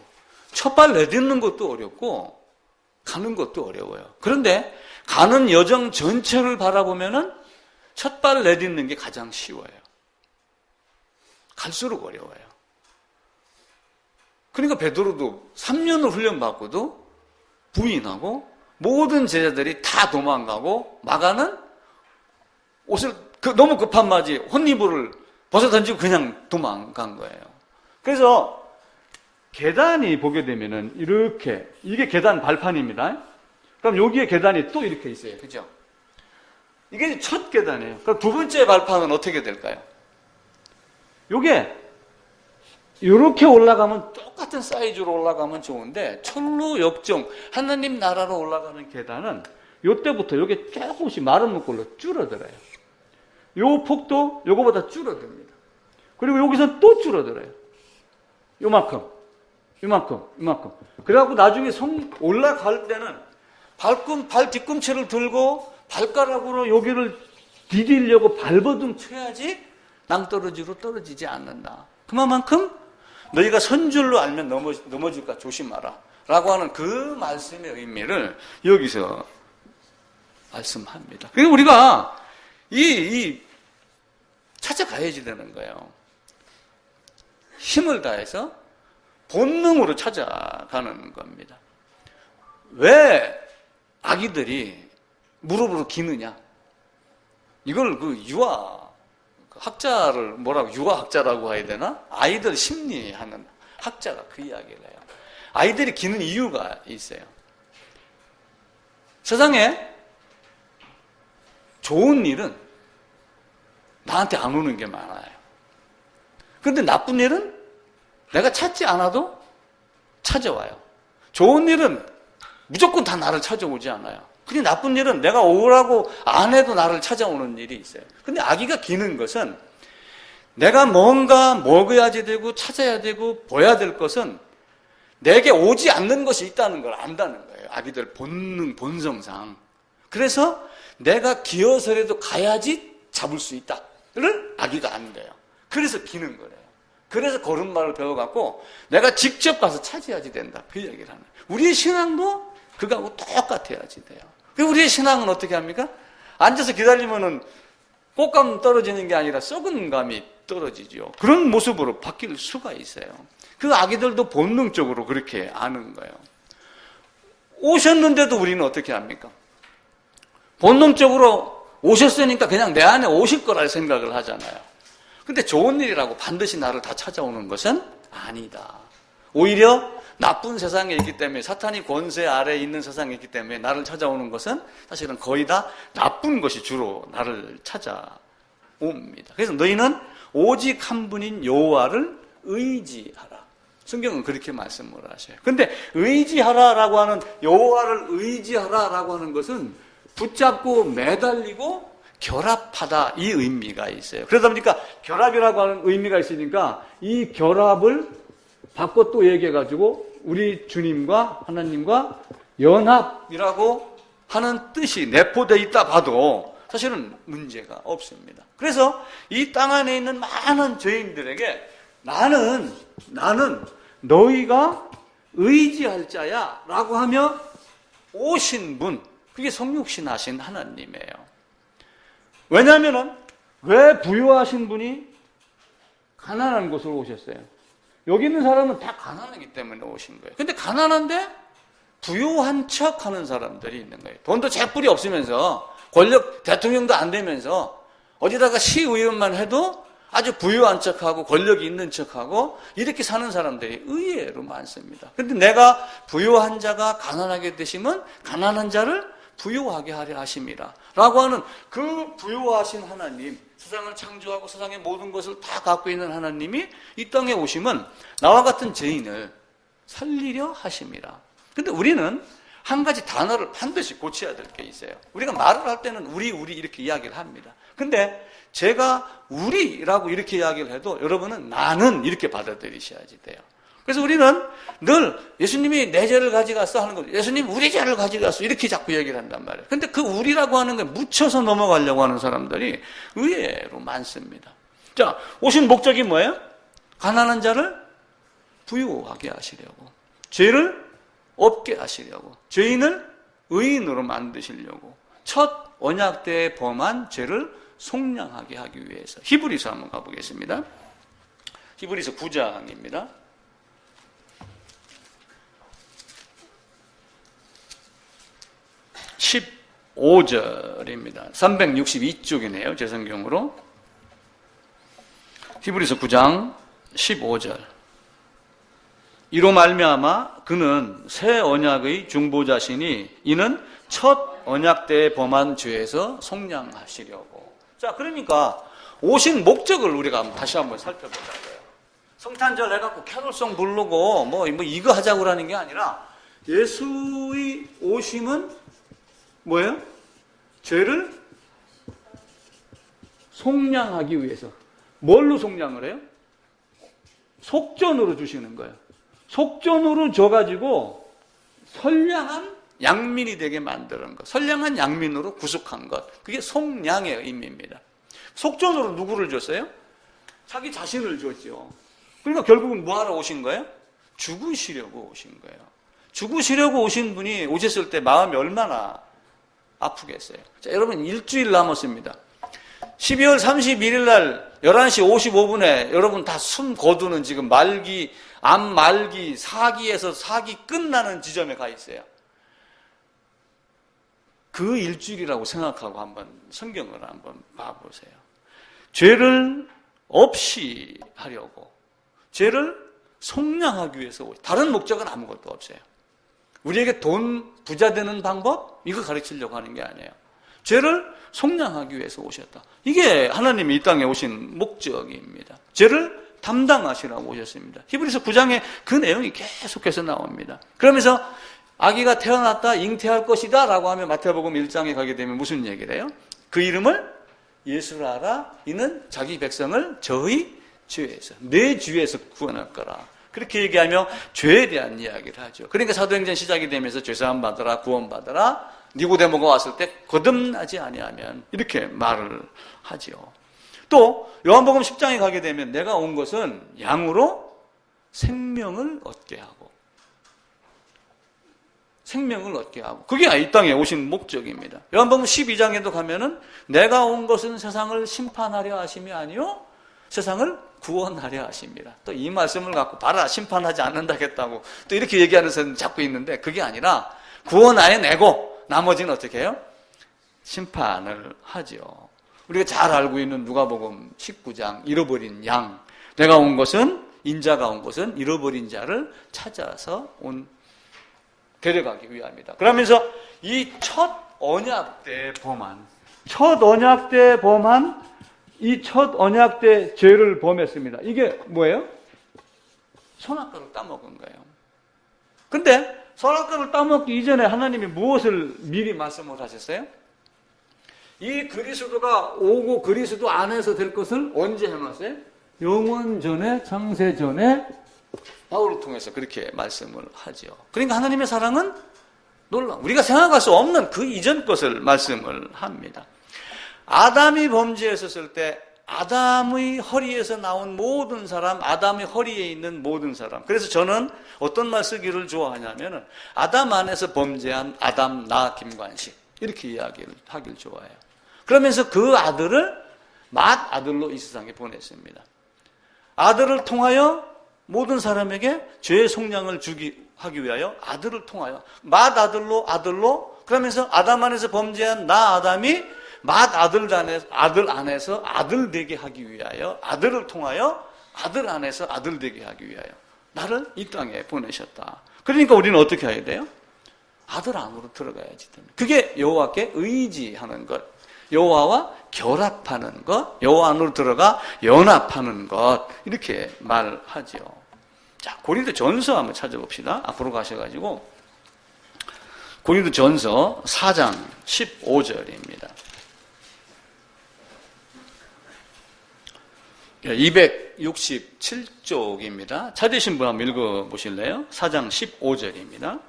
첫발 내딛는 것도 어렵고 가는 것도 어려워요. 그런데 가는 여정 전체를 바라보면은 첫발 내딛는 게 가장 쉬워요. 갈수록 어려워요. 그러니까 베드로도 3년을 훈련받고도 부인하고 모든 제자들이 다 도망가고 마가는 옷을 너무 급한 맞이 혼이불을 벗어 던지고 그냥 도망간 거예요. 그래서 계단이 보게 되면은 이렇게, 이게 계단 발판입니다. 그럼 여기에 계단이 또 이렇게 있어요. 그죠? 이게 첫 계단이에요. 그럼 두 번째 발판은 어떻게 될까요? 요게 이렇게 올라가면 똑같은 사이즈로 올라가면 좋은데 철로 역정 하나님 나라로 올라가는 계단은 요때부터 요게 조금씩 마른 물걸로 줄어들어요. 요 폭도 요거보다 줄어듭니다. 그리고 여기서 또 줄어들어요. 요만큼. 그래갖고 나중에 올라갈 때는 발 뒤꿈치를 들고 발가락으로 여기를 디디려고 발버둥 쳐야지 낭떠러지로 떨어지지 않는다. 그만큼 너희가 선줄로 알면 넘어질까 조심하라 라고 하는 그 말씀의 의미를 여기서 말씀합니다. 그리고 우리가 찾아가야지 되는 거예요. 힘을 다해서 본능으로 찾아가는 겁니다. 왜 아기들이 무릎으로 기느냐? 이걸 학자를 유아학자라고 해야 되나? 아이들 심리하는 학자가 그 이야기를 해요. 아이들이 기는 이유가 있어요. 세상에 좋은 일은 나한테 안 오는 게 많아요. 그런데 나쁜 일은 내가 찾지 않아도 찾아와요. 좋은 일은 무조건 다 나를 찾아오지 않아요. 근데 나쁜 일은 내가 오라고 안 해도 나를 찾아오는 일이 있어요. 근데 아기가 기는 것은 내가 뭔가 먹어야지 되고 찾아야 되고 봐야 될 것은 내게 오지 않는 것이 있다는 걸 안다는 거예요. 아기들 본성상. 그래서 내가 기어서라도 가야지 잡을 수 있다를 아기가 안돼요. 그래서 기는 거예요. 그래서 걸음마를 배워갖고 내가 직접 가서 찾아야지 된다. 그 얘기를 하는 거예요. 우리의 신앙도 그거하고 똑같아야지 돼요. 우리의 신앙은 어떻게 합니까? 앉아서 기다리면은 꽃감 떨어지는 게 아니라 썩은 감이 떨어지죠. 그런 모습으로 바뀔 수가 있어요. 그 아기들도 본능적으로 그렇게 아는 거예요. 오셨는데도 우리는 어떻게 합니까? 본능적으로 오셨으니까 그냥 내 안에 오실 거라 생각을 하잖아요. 근데 좋은 일이라고 반드시 나를 다 찾아오는 것은 아니다. 오히려 나쁜 세상에 있기 때문에, 사탄이 권세 아래에 있는 세상에 있기 때문에 나를 찾아오는 것은 사실은 거의 다 나쁜 것이 주로 나를 찾아옵니다. 그래서 너희는 오직 한 분인 여호와를 의지하라. 성경은 그렇게 말씀을 하셔요. 근데 의지하라라고 하는, 여호와를 의지하라라고 하는 것은 붙잡고 매달리고 결합하다, 이 의미가 있어요. 그러다 보니까 결합이라고 하는 의미가 있으니까 이 결합을 바꿔 또 얘기해가지고 우리 주님과 하나님과 연합이라고 하는 뜻이 내포되어 있다 봐도 사실은 문제가 없습니다. 그래서 이 땅 안에 있는 많은 죄인들에게 나는 너희가 의지할 자야 라고 하며 오신 분, 그게 성육신하신 하나님이에요. 왜냐하면 왜 부유하신 분이 가난한 곳으로 오셨어요? 여기 있는 사람은 다 가난하기 때문에 오신 거예요. 근데 가난한데 부유한 척 하는 사람들이 있는 거예요. 돈도 재뿔이 없으면서, 권력, 대통령도 안 되면서 어디다가 시의원만 해도 아주 부유한 척하고 권력이 있는 척하고 이렇게 사는 사람들이 의외로 많습니다. 그런데 내가 부유한 자가 가난하게 되시면 가난한 자를 부유하게 하려 하심이라 라고 하는 그 부유하신 하나님, 세상을 창조하고 세상의 모든 것을 다 갖고 있는 하나님이 이 땅에 오시면 나와 같은 죄인을 살리려 하심이라. 근데 우리는 한 가지 단어를 반드시 고쳐야 될 게 있어요. 우리가 말을 할 때는 우리 이렇게 이야기를 합니다. 근데 제가 우리라고 이렇게 이야기를 해도 여러분은 나는 이렇게 받아들이셔야지 돼요. 그래서 우리는 늘 예수님이 내 죄를 가져갔어 하는 거, 예수님 우리 죄를 가져갔어 이렇게 자꾸 얘기를 한단 말이에요. 근데 그 우리라고 하는 걸 묻혀서 넘어가려고 하는 사람들이 의외로 많습니다. 자, 오신 목적이 뭐예요? 가난한 자를 부유하게 하시려고, 죄를 없게 하시려고, 죄인을 의인으로 만드시려고, 첫 언약 때에 범한 죄를 속량하게 하기 위해서. 히브리서 한번 가보겠습니다. 히브리서 9장입니다. 15절입니다. 362쪽이네요. 제 성경으로. 히브리서 9장 15절. 이로 말미암아 그는 새 언약의 중보자시니 이는 첫 언약 때에 범한 죄에서 속량하시려고. 자, 그러니까 오신 목적을 우리가 다시 한번 살펴보자고요. 성탄절 해갖고 캐롤송 부르고 뭐 이거 하자고 하는 게 아니라 예수의 오심은 뭐예요? 죄를 속량하기 위해서. 뭘로 속량을 해요? 속전으로 주시는 거예요. 속전으로 줘가지고 선량한 양민이 되게 만드는 것. 선량한 양민으로 구속한 것. 그게 속량의 의미입니다. 속전으로 누구를 줬어요? 자기 자신을 줬죠. 그러니까 결국은 뭐하러 오신 거예요? 죽으시려고 오신 거예요. 죽으시려고 오신 분이 오셨을 때 마음이 얼마나 아프겠어요. 자, 여러분 일주일 남았습니다. 12월 31일 날 11시 55분에 여러분 다 숨 거두는 지금 말기, 암 말기, 사기에서 사기 끝나는 지점에 가 있어요. 그 일주일이라고 생각하고 한번 성경을 한번 봐보세요. 죄를 없이 하려고, 죄를 속량하기 위해서, 다른 목적은 아무것도 없어요. 우리에게 돈 부자 되는 방법? 이거 가르치려고 하는 게 아니에요. 죄를 속량하기 위해서 오셨다. 이게 하나님이 이 땅에 오신 목적입니다. 죄를 담당하시라고 오셨습니다. 히브리서 9장에 그 내용이 계속해서 나옵니다. 그러면서 아기가 태어났다, 잉태할 것이다 라고 하면 마태복음 1장에 가게 되면 무슨 얘기를 해요? 그 이름을 예수라 하라. 이는 자기 백성을 저의 죄에서, 내 죄에서 구원할 거라. 그렇게 얘기하며 죄에 대한 이야기를 하죠. 그러니까 사도행전 시작이 되면서 죄사함 받으라, 구원 받으라. 니고데모가 왔을 때 거듭나지 아니하면 이렇게 말을 하죠. 또 요한복음 10장에 가게 되면 내가 온 것은 양으로 생명을 얻게 하고, 생명을 얻게 하고, 그게 이 땅에 오신 목적입니다. 요한복음 12장에도 가면은 내가 온 것은 세상을 심판하려 하심이 아니요 세상을 구원하려 하십니다. 또 이 말씀을 갖고 봐라, 심판하지 않는다겠다고 또 이렇게 얘기하는 사람이 자꾸 있는데, 그게 아니라 구원하여 내고 나머지는 어떻게 해요? 심판을 하죠. 우리가 잘 알고 있는 누가복음 19장, 잃어버린 양. 내가 온 것은, 인자가 온 것은 잃어버린 자를 찾아서 데려가기 위함이다. 그러면서 이 첫 언약 때 범한 이 첫 언약 때 죄를 범했습니다. 이게 뭐예요? 선악과를 따먹은 거예요. 근데 선악과를 따먹기 이전에 하나님이 무엇을 미리 말씀을 하셨어요? 이 그리스도가 오고 그리스도 안에서 될 것을 언제 해놨어요? 영원 전에, 창세 전에 바울을 통해서 그렇게 말씀을 하죠. 그러니까 하나님의 사랑은 놀라워. 우리가 생각할 수 없는 그 이전 것을 말씀을 합니다. 아담이 범죄했었을 때 아담의 허리에서 나온 모든 사람, 아담의 허리에 있는 모든 사람. 그래서 저는 어떤 말 쓰기를 좋아하냐면은 아담 안에서 범죄한 아담, 나, 김관식 이렇게 이야기를 하길 좋아해요. 그러면서 그 아들을 맏아들로 이 세상에 보냈습니다. 아들을 통하여 모든 사람에게 죄의 속량을 하기 위하여 아들을 통하여 맏아들로 그러면서 아담 안에서 범죄한 나 아담이 맏아들 안에서 아들 되게 하기 위하여 아들을 통하여 아들 안에서 아들 되게 하기 위하여 나를 이 땅에 보내셨다. 그러니까 우리는 어떻게 해야 돼요? 아들 안으로 들어가야지 됩니다. 그게 여호와께 의지하는 것, 여호와와 결합하는 것, 여호와 안으로 들어가 연합하는 것 이렇게 말하죠. 자, 고린도전서 한번 찾아봅시다. 앞으로 가셔가지고 고린도전서 4장 15절입니다. 267쪽입니다. 찾으신 분 한번 읽어보실래요? 4장 15절입니다.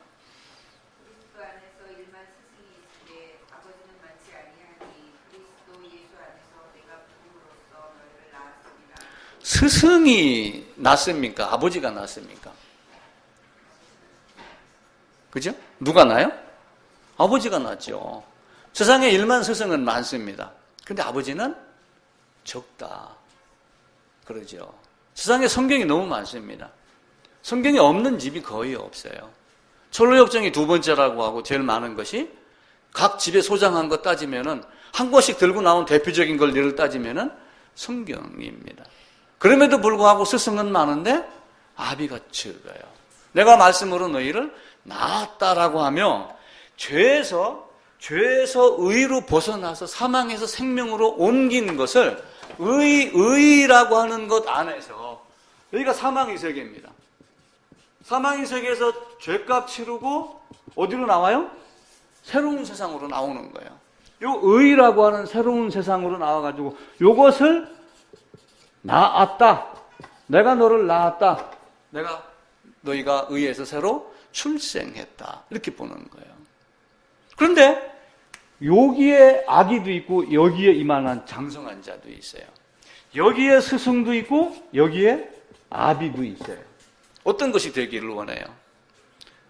스승이 낫습니까? 아버지가 낫습니까? 그죠? 누가 나요? 아버지가 낫죠. 세상에 일만 스승은 많습니다. 근데 아버지는 적다. 그러죠. 세상에 성경이 너무 많습니다. 성경이 없는 집이 거의 없어요. 철로역정이 두 번째라고 하고 제일 많은 것이 각 집에 소장한 것 따지면은 한 권씩 들고 나온 대표적인 걸 예를 따지면은 성경입니다. 그럼에도 불구하고 스승은 많은데 아비가 적어요. 내가 말씀으로 너희를 낳았다라고 하며 죄에서 의로 벗어나서 사망에서 생명으로 옮긴 것을 의라고 하는 것 안에서 여기가 사망의 세계입니다. 사망의 세계에서 죄값 치르고 어디로 나와요? 새로운 세상으로 나오는 거예요. 요 의라고 하는 새로운 세상으로 나와가지고 요것을 낳았다. 내가 너를 낳았다. 너희가 의에서 새로 출생했다. 이렇게 보는 거예요. 그런데 여기에 아기도 있고 여기에 이만한 장성한 자도 있어요. 여기에 스승도 있고 여기에 아비도 있어요. 어떤 것이 되기를 원해요?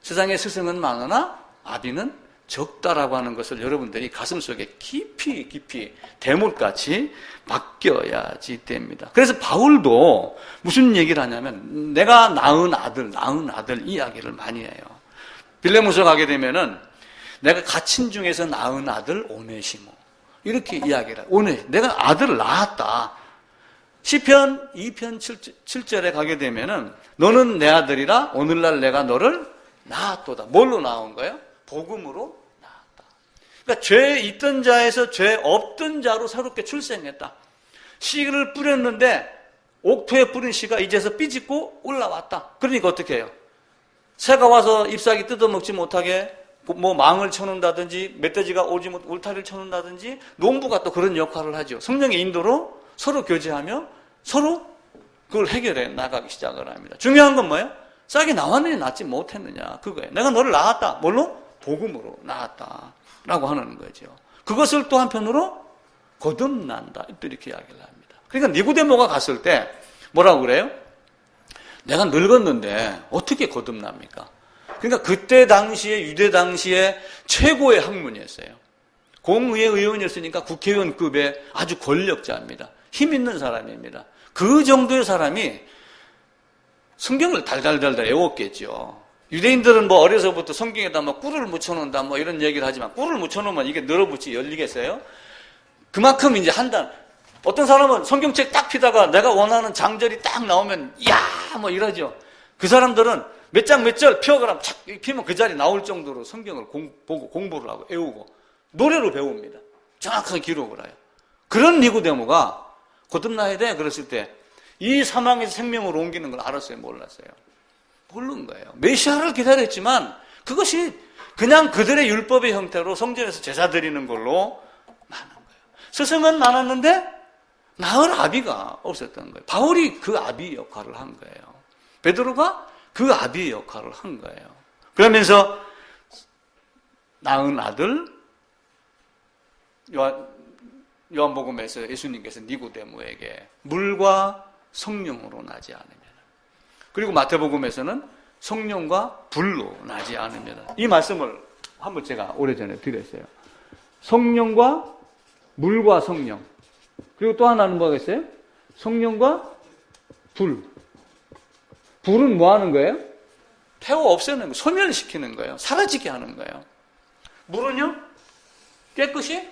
세상에 스승은 많으나 아비는 적다라고 하는 것을 여러분들이 가슴속에 깊이 대못같이 맡겨야지 됩니다. 그래서 바울도 무슨 얘기를 하냐면 내가 낳은 아들 이야기를 많이 해요. 빌레몬서 가게 되면은 내가 갇힌 중에서 낳은 아들 오네시모 이렇게 이야기를 해요. 내가 아들을 낳았다. 시편 2편 7절에 가게 되면은 너는 내 아들이라 오늘날 내가 너를 낳았도다. 뭘로 낳은 거예요? 복음으로 낳았다. 그러니까 죄 있던 자에서 죄 없던 자로 새롭게 출생했다. 씨를 뿌렸는데 옥토에 뿌린 씨가 이제서 삐짓고 올라왔다. 그러니까 어떻게 해요? 새가 와서 잎사귀 뜯어먹지 못하게 뭐 망을 쳐놓는다든지 멧돼지가 오지 못 울타리를 쳐놓는다든지 농부가 또 그런 역할을 하죠. 성령의 인도로 서로 교제하며 서로 그걸 해결해 나가기 시작을 합니다. 중요한 건 뭐예요? 싹이 나왔느냐 낳지 못했느냐 그거예요. 내가 너를 낳았다. 뭘로? 복음으로 낳았다 라고 하는 거죠. 그것을 또 한편으로 거듭난다 이렇게 이야기를 합니다. 그러니까 니고데모가 갔을 때 뭐라고 그래요? 내가 늙었는데 어떻게 거듭납니까? 그러니까 그때 당시에 유대 당시에 최고의 학문이었어요. 공의회 의원이었으니까 국회의원급의 아주 권력자입니다. 힘 있는 사람입니다. 그 정도의 사람이 성경을 달달달달 외웠겠죠. 유대인들은 뭐 어려서부터 성경에다 뭐 꿀을 묻혀놓는다 뭐 이런 얘기를 하지만 꿀을 묻혀놓으면 이게 늘어붙지 열리겠어요? 그만큼 이제 어떤 사람은 성경책 딱 피다가 내가 원하는 장절이 딱 나오면 야 뭐 이러죠. 그 사람들은 몇 장 몇 절 펴가면 착 피면 그 자리 나올 정도로 성경을 보고 공부를 하고 외우고 노래로 배웁니다. 정확하게 기록을 해요. 그런 니고데모가 거듭나야 돼 그랬을 때 이 사망에서 생명으로 옮기는 걸 알았어요? 몰랐어요? 모르는 거예요. 메시아를 기다렸지만 그것이 그냥 그들의 율법의 형태로 성전에서 제사 드리는 걸로 많은 거예요. 스승은 많았는데 나을 아비가 없었던 거예요. 바울이 그 아비 역할을 한 거예요. 베드로가 그 아비의 역할을 한 거예요. 그러면서 낳은 아들 요한복음에서 예수님께서 니고데모에게 물과 성령으로 나지 않으면, 그리고 마태복음에서는 성령과 불로 나지 않으면, 이 말씀을 한번 제가 오래전에 드렸어요. 성령과 물과 성령, 그리고 또 하나는 뭐가 있어요? 성령과 불. 불은 뭐 하는 거예요? 태워 없애는 거예요. 소멸시키는 거예요. 사라지게 하는 거예요. 물은요? 깨끗이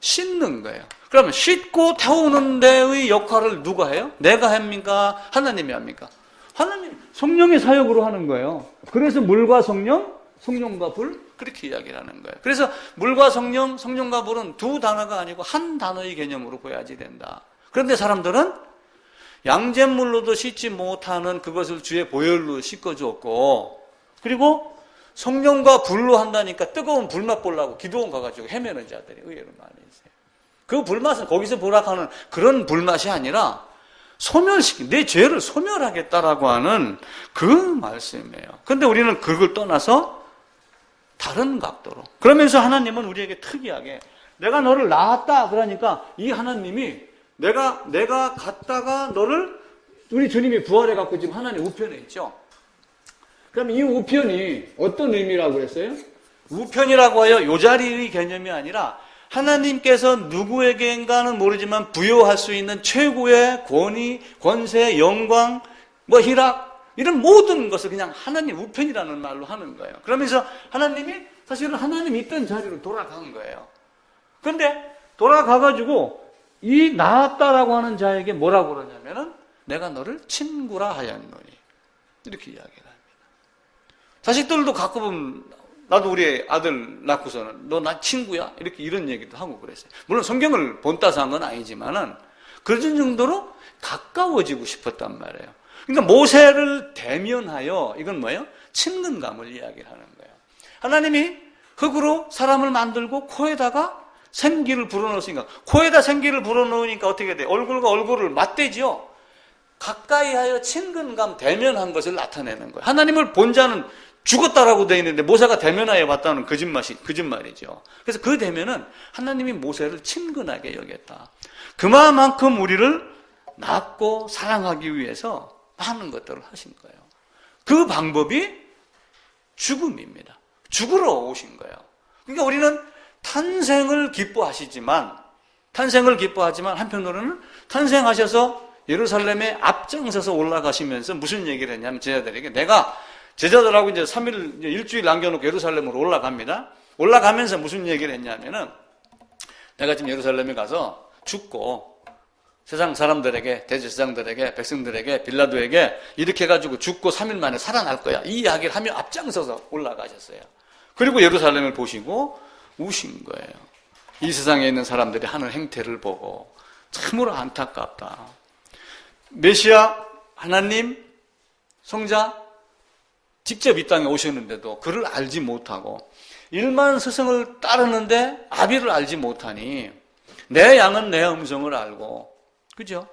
씻는 거예요. 그러면 씻고 태우는 데의 역할을 누가 해요? 내가 합니까? 하나님이 합니까? 하나님, 성령의 사역으로 하는 거예요. 그래서 물과 성령, 성령과 불, 그렇게 이야기를 하는 거예요. 그래서 물과 성령, 성령과 불은 두 단어가 아니고 한 단어의 개념으로 보여야지 된다. 그런데 사람들은 양잿물로도 씻지 못하는 그것을 주의 보혈로 씻어주었고, 그리고 성령과 불로 한다니까 뜨거운 불맛 보려고 기도원 가가지고 헤매는 자들이 의외로 많이 있어요. 그 불맛은 거기서 보락하는 그런 불맛이 아니라 내 죄를 소멸하겠다라고 하는 그 말씀이에요. 그런데 우리는 그걸 떠나서 다른 각도로, 그러면서 하나님은 우리에게 특이하게 내가 너를 낳았다 그러니까 이 하나님이 내가 갔다가 너를, 우리 주님이 부활해갖고 지금 하나님 우편에 있죠. 그럼 이 우편이 어떤 의미라고 그랬어요? 우편이라고 하여 요 자리의 개념이 아니라 하나님께서 누구에게인가는 모르지만 부여할 수 있는 최고의 권위, 권세, 영광, 희락, 이런 모든 것을 그냥 하나님 우편이라는 말로 하는 거예요. 그러면서 하나님이 사실은 하나님이 있던 자리로 돌아간 거예요. 그런데 돌아가가지고 이 나았다라고 하는 자에게 뭐라고 그러냐면은 내가 너를 친구라 하였노니, 이렇게 이야기를 합니다. 자식들도 가끔은 나도 우리 아들 낳고서는 너 나 친구야? 이런 얘기도 하고 그랬어요. 물론 성경을 본따서 한 건 아니지만은 그런 정도로 가까워지고 싶었단 말이에요. 그러니까 모세를 대면하여 이건 뭐예요? 친근감을 이야기를 하는 거예요. 하나님이 흙으로 사람을 만들고 코에다가 생기를 불어넣으니까, 코에다 생기를 불어넣으니까 어떻게 돼요? 얼굴과 얼굴을 맞대죠. 가까이 하여 친근감, 대면한 것을 나타내는 거예요. 하나님을 본 자는 죽었다라고 되어 있는데 모세가 대면하여 봤다는 거짓말이죠. 그래서 그 대면은 하나님이 모세를 친근하게 여겼다. 그만큼 우리를 낳고 사랑하기 위해서 많은 것들을 하신 거예요. 그 방법이 죽음입니다. 죽으러 오신 거예요. 그러니까 우리는 탄생을 기뻐하지만 한편으로는 탄생하셔서 예루살렘에 앞장서서 올라가시면서 무슨 얘기를 했냐면 제자들하고 이제 3일, 일주일 남겨놓고 예루살렘으로 올라갑니다. 올라가면서 무슨 얘기를 했냐면은 내가 지금 예루살렘에 가서 죽고 세상 사람들에게, 대제사장들에게, 백성들에게, 빌라도에게 이렇게 해가지고 죽고 3일 만에 살아날 거야. 이 이야기를 하며 앞장서서 올라가셨어요. 그리고 예루살렘을 보시고 우신 거예요. 이 세상에 있는 사람들이 하는 행태를 보고 참으로 안타깝다. 메시아, 하나님, 성자 직접 이 땅에 오셨는데도 그를 알지 못하고 일만 스승을 따르는데 아비를 알지 못하니 내 양은 내 음성을 알고, 그죠?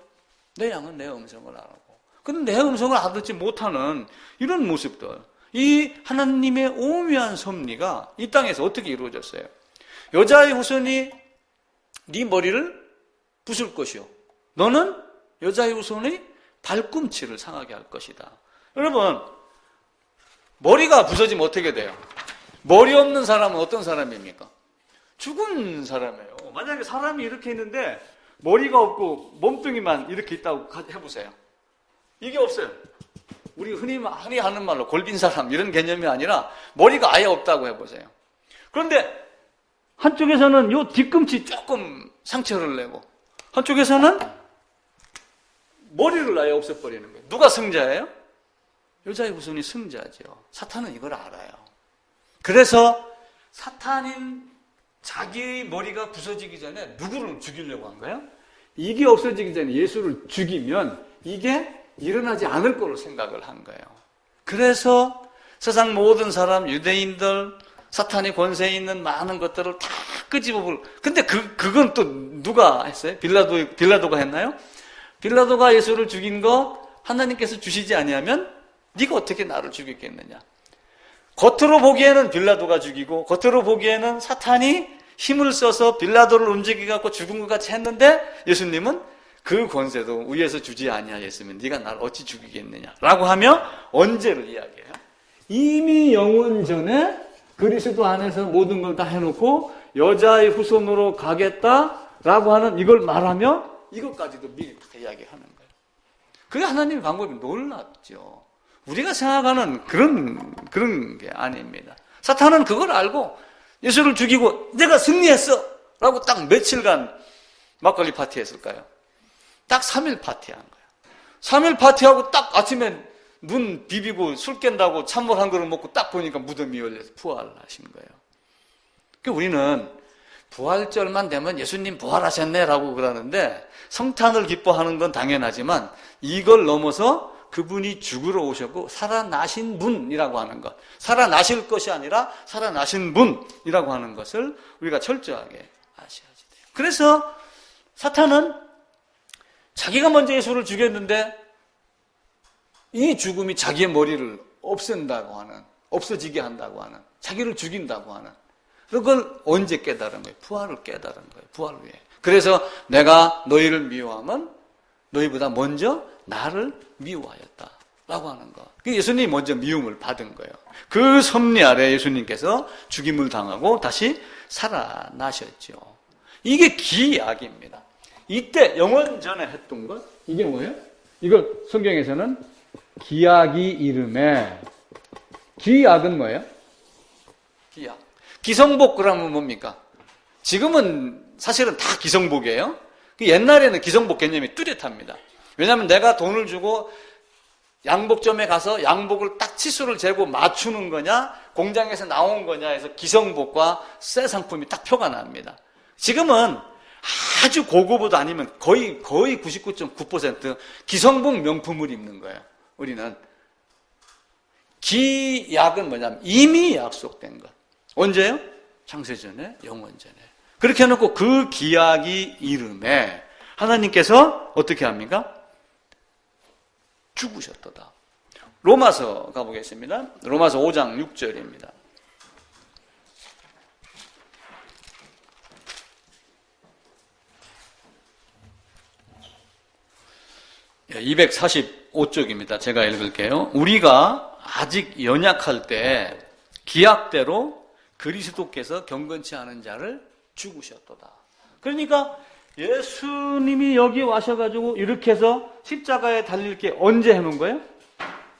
내 양은 내 음성을 알고, 근데 내 음성을 알지 못하는 이런 모습들, 이 하나님의 오묘한 섭리가 이 땅에서 어떻게 이루어졌어요? 여자의 후손이 네 머리를 부술 것이요, 너는 여자의 후손의 발꿈치를 상하게 할 것이다. 여러분, 머리가 부서지면 어떻게 돼요? 머리 없는 사람은 어떤 사람입니까? 죽은 사람이에요. 만약에 사람이 이렇게 있는데 머리가 없고 몸뚱이만 이렇게 있다고 해보세요. 이게 없어요. 우리 흔히 하는 말로 골빈 사람 이런 개념이 아니라 머리가 아예 없다고 해보세요. 그런데 한쪽에서는 요 뒤꿈치 조금 상처를 내고 한쪽에서는 머리를 아예 없애버리는 거예요. 누가 승자예요? 여자의 후손이 승자죠. 사탄은 이걸 알아요. 그래서 사탄인 자기의 머리가 부서지기 전에 누구를 죽이려고 한 거예요? 이게 없어지기 전에 예수를 죽이면 이게 일어나지 않을 거로 생각을 한 거예요. 그래서 세상 모든 사람, 유대인들, 사탄이 권세에 있는 많은 것들을 다 끄집어볼. 근데 그건 또 누가 했어요? 빌라도가 했나요? 빌라도가 예수를 죽인 거 하나님께서 주시지 아니하면 네가 어떻게 나를 죽였겠느냐? 겉으로 보기에는 빌라도가 죽이고 겉으로 보기에는 사탄이 힘을 써서 빌라도를 움직여 갖고 죽은 것 같이 했는데 예수님은 그 권세도 위에서 주지 아니하였으면 네가 나를 어찌 죽이겠느냐라고 하며 언제를 이야기해요? 이미 영원 전에 그리스도 안에서 모든 걸 다 해놓고 여자의 후손으로 가겠다라고 하는 이걸 말하며 이것까지도 미리 다 이야기하는 거예요. 그게 하나님의 방법이 놀랍죠. 우리가 생각하는 그런 게 아닙니다. 사탄은 그걸 알고 예수를 죽이고 내가 승리했어! 라고 딱 며칠간 막걸리 파티 했을까요? 딱 3일 파티한 거예요. 3일 파티하고 딱 아침에 눈 비비고 술 깬다고 찬물 한 그릇 먹고 딱 보니까 무덤이 열려서 부활하신 거예요. 그러니까 우리는 부활절만 되면 예수님 부활하셨네 라고 그러는데 성탄을 기뻐하는 건 당연하지만 이걸 넘어서 그분이 죽으러 오셨고 살아나신 분이라고 하는 것, 살아나실 것이 아니라 살아나신 분이라고 하는 것을 우리가 철저하게 아셔야지 돼요. 그래서 사탄은 자기가 먼저 예수를 죽였는데 이 죽음이 자기의 머리를 없앤다고 하는, 없어지게 한다고 하는, 자기를 죽인다고 하는 그걸 언제 깨달은 거예요? 부활을 깨달은 거예요. 부활을 위해. 그래서 내가 너희를 미워하면 너희보다 먼저 나를 미워하였다라고 하는 거. 예수님이 먼저 미움을 받은 거예요. 그 섭리 아래 예수님께서 죽임을 당하고 다시 살아나셨죠. 이게 기약입니다. 이때 영원 전에 했던 것, 이게 뭐예요? 이걸 성경에서는 기약이 이름에, 기약은 뭐예요? 기약. 기성복 그러면 뭡니까? 지금은 사실은 다 기성복이에요. 옛날에는 기성복 개념이 뚜렷합니다. 왜냐하면 내가 돈을 주고 양복점에 가서 양복을 딱 치수를 재고 맞추는 거냐, 공장에서 나온 거냐 해서 기성복과 새 상품이 딱 표가 납니다. 지금은 아주 고급도 아니면 거의 99.9% 기성복 명품을 입는 거예요. 우리는 기약은 뭐냐면 이미 약속된 것. 언제요? 창세전에, 영원전에. 그렇게 해놓고 그 기약이 이름에 하나님께서 어떻게 합니까? 죽으셨도다. 로마서 가보겠습니다. 로마서 5장 6절입니다. 245쪽입니다. 제가 읽을게요. 우리가 아직 연약할 때 기약대로 그리스도께서 경건치 않은 자를 죽으셨도다. 그러니까 예수님이 여기 와셔가지고 이렇게 해서 십자가에 달릴 게 언제 해놓은 거예요?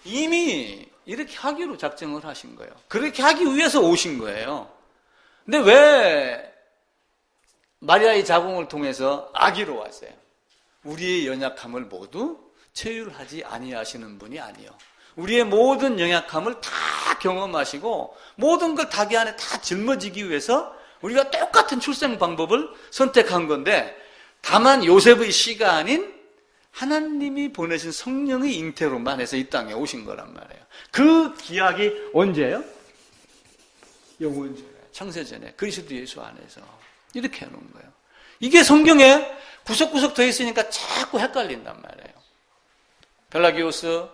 이미 이렇게 하기로 작정을 하신 거예요. 그렇게 하기 위해서 오신 거예요. 근데 왜 마리아의 자궁을 통해서 아기로 왔어요? 우리의 연약함을 모두 체휼하지 아니하시는 분이 아니요. 우리의 모든 연약함을 다 경험하시고 모든 걸 자기 안에 다 짊어지기 위해서 우리가 똑같은 출생 방법을 선택한 건데 다만 요셉의 씨가 아닌 하나님이 보내신 성령의 잉태로만 해서 이 땅에 오신 거란 말이에요. 그 기약이 언제예요? 영원전에, 창세전에, 그리스도 예수 안에서 이렇게 해놓은 거예요. 이게 성경에 구석구석 더 있으니까 자꾸 헷갈린단 말이에요. 펠라기오스,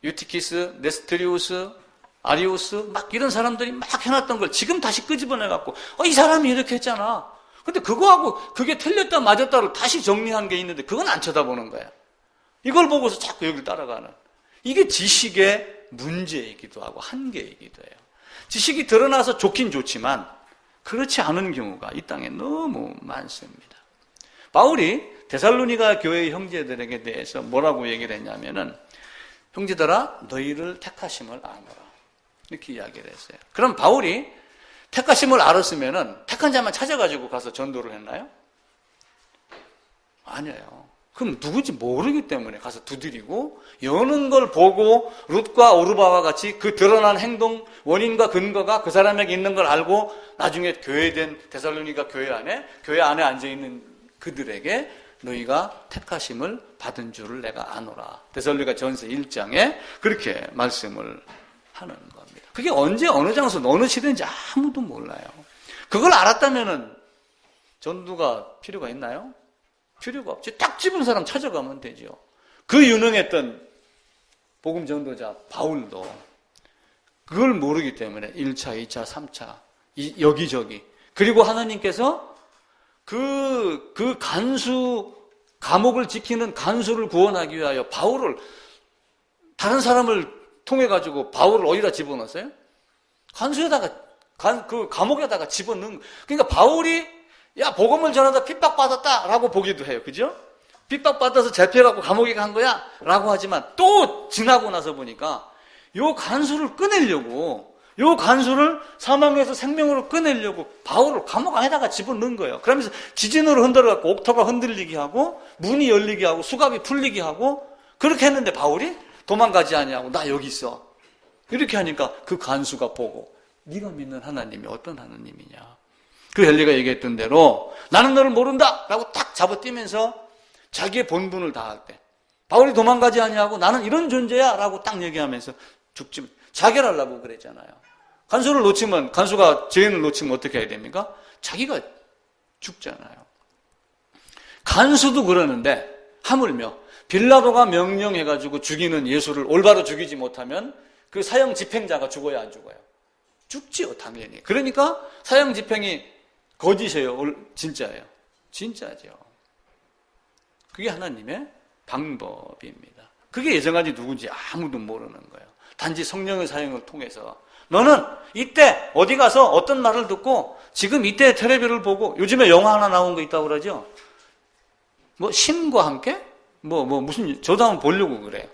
유티키스, 네스트리우스, 아리우스 막 이런 사람들이 막 해놨던 걸 지금 다시 끄집어내갖고 이 사람이 이렇게 했잖아. 근데 그거하고 그게 틀렸다 맞았다를 다시 정리한 게 있는데 그건 안 쳐다보는 거야. 이걸 보고서 자꾸 여기를 따라가는. 이게 지식의 문제이기도 하고 한계이기도 해요. 지식이 드러나서 좋긴 좋지만 그렇지 않은 경우가 이 땅에 너무 많습니다. 바울이 데살로니가 교회의 형제들에게 대해서 뭐라고 얘기를 했냐면은 형제들아 너희를 택하심을 아노라 이렇게 이야기를 했어요. 그럼 바울이 택하심을 알았으면은 택한 자만 찾아가지고 가서 전도를 했나요? 아니에요. 그럼 누군지 모르기 때문에 가서 두드리고 여는 걸 보고 룻과 오르바와 같이 그 드러난 행동 원인과 근거가 그 사람에게 있는 걸 알고 나중에 교회된 데살로니가 교회 안에 앉아있는 그들에게 너희가 택하심을 받은 줄을 내가 아노라. 데살로니가 전서 1장에 그렇게 말씀을 하는 겁니다. 그게 언제 어느 장소 어느 시대인지 아무도 몰라요. 그걸 알았다면은 전도가 필요가 있나요? 필요가 없지. 딱 집은 사람 찾아가면 되죠. 그 유능했던 복음 전도자 바울도 그걸 모르기 때문에 1차, 2차, 3차 여기저기 그리고 하나님께서 그 간수 감옥을 지키는 간수를 구원하기 위하여 바울을 다른 사람을 통해 가지고 바울을 어디다 집어넣었어요? 간수에다가 그 감옥에다가 집어넣은 그러니까 바울이 야 복음을 전하다 핍박받았다라고 보기도 해요. 그죠? 핍박받아서 잡혀갖고 감옥에 간 거야 라고 하지만 또 지나고 나서 보니까 요 간수를 꺼내려고 요 간수를 사망에서 생명으로 꺼내려고 바울을 감옥 안에다가 집어넣은 거예요. 그러면서 지진으로 흔들어갖고 옥토가 흔들리게 하고 문이 열리게 하고 수갑이 풀리게 하고 그렇게 했는데 바울이 도망가지 아니하고 나 여기 있어 이렇게 하니까 그 간수가 보고 네가 믿는 하나님이 어떤 하나님이냐 그 헨리가 얘기했던 대로 나는 너를 모른다 라고 딱 잡아뛰면서 자기의 본분을 다할 때 바울이 도망가지 아니하고 나는 이런 존재야 라고 딱 얘기하면서 죽지 자결하려고 그랬잖아요. 간수를 놓치면 간수가 죄인을 놓치면 어떻게 해야 됩니까? 자기가 죽잖아요. 간수도 그러는데 하물며 빌라도가 명령해가지고 죽이는 예수를 올바로 죽이지 못하면 그 사형 집행자가 죽어야 안 죽어요? 죽지요 당연히. 그러니까 사형 집행이 거짓이에요? 진짜예요? 진짜죠. 그게 하나님의 방법입니다. 그게 예정한지 누군지 아무도 모르는 거예요. 단지 성령의 사용을 통해서 너는 이때 어디 가서 어떤 말을 듣고 지금 이때 텔레비를 보고 요즘에 영화 하나 나온 거 있다고 그러죠? 뭐 신과 함께? 무슨 저도 한번 보려고 그래요.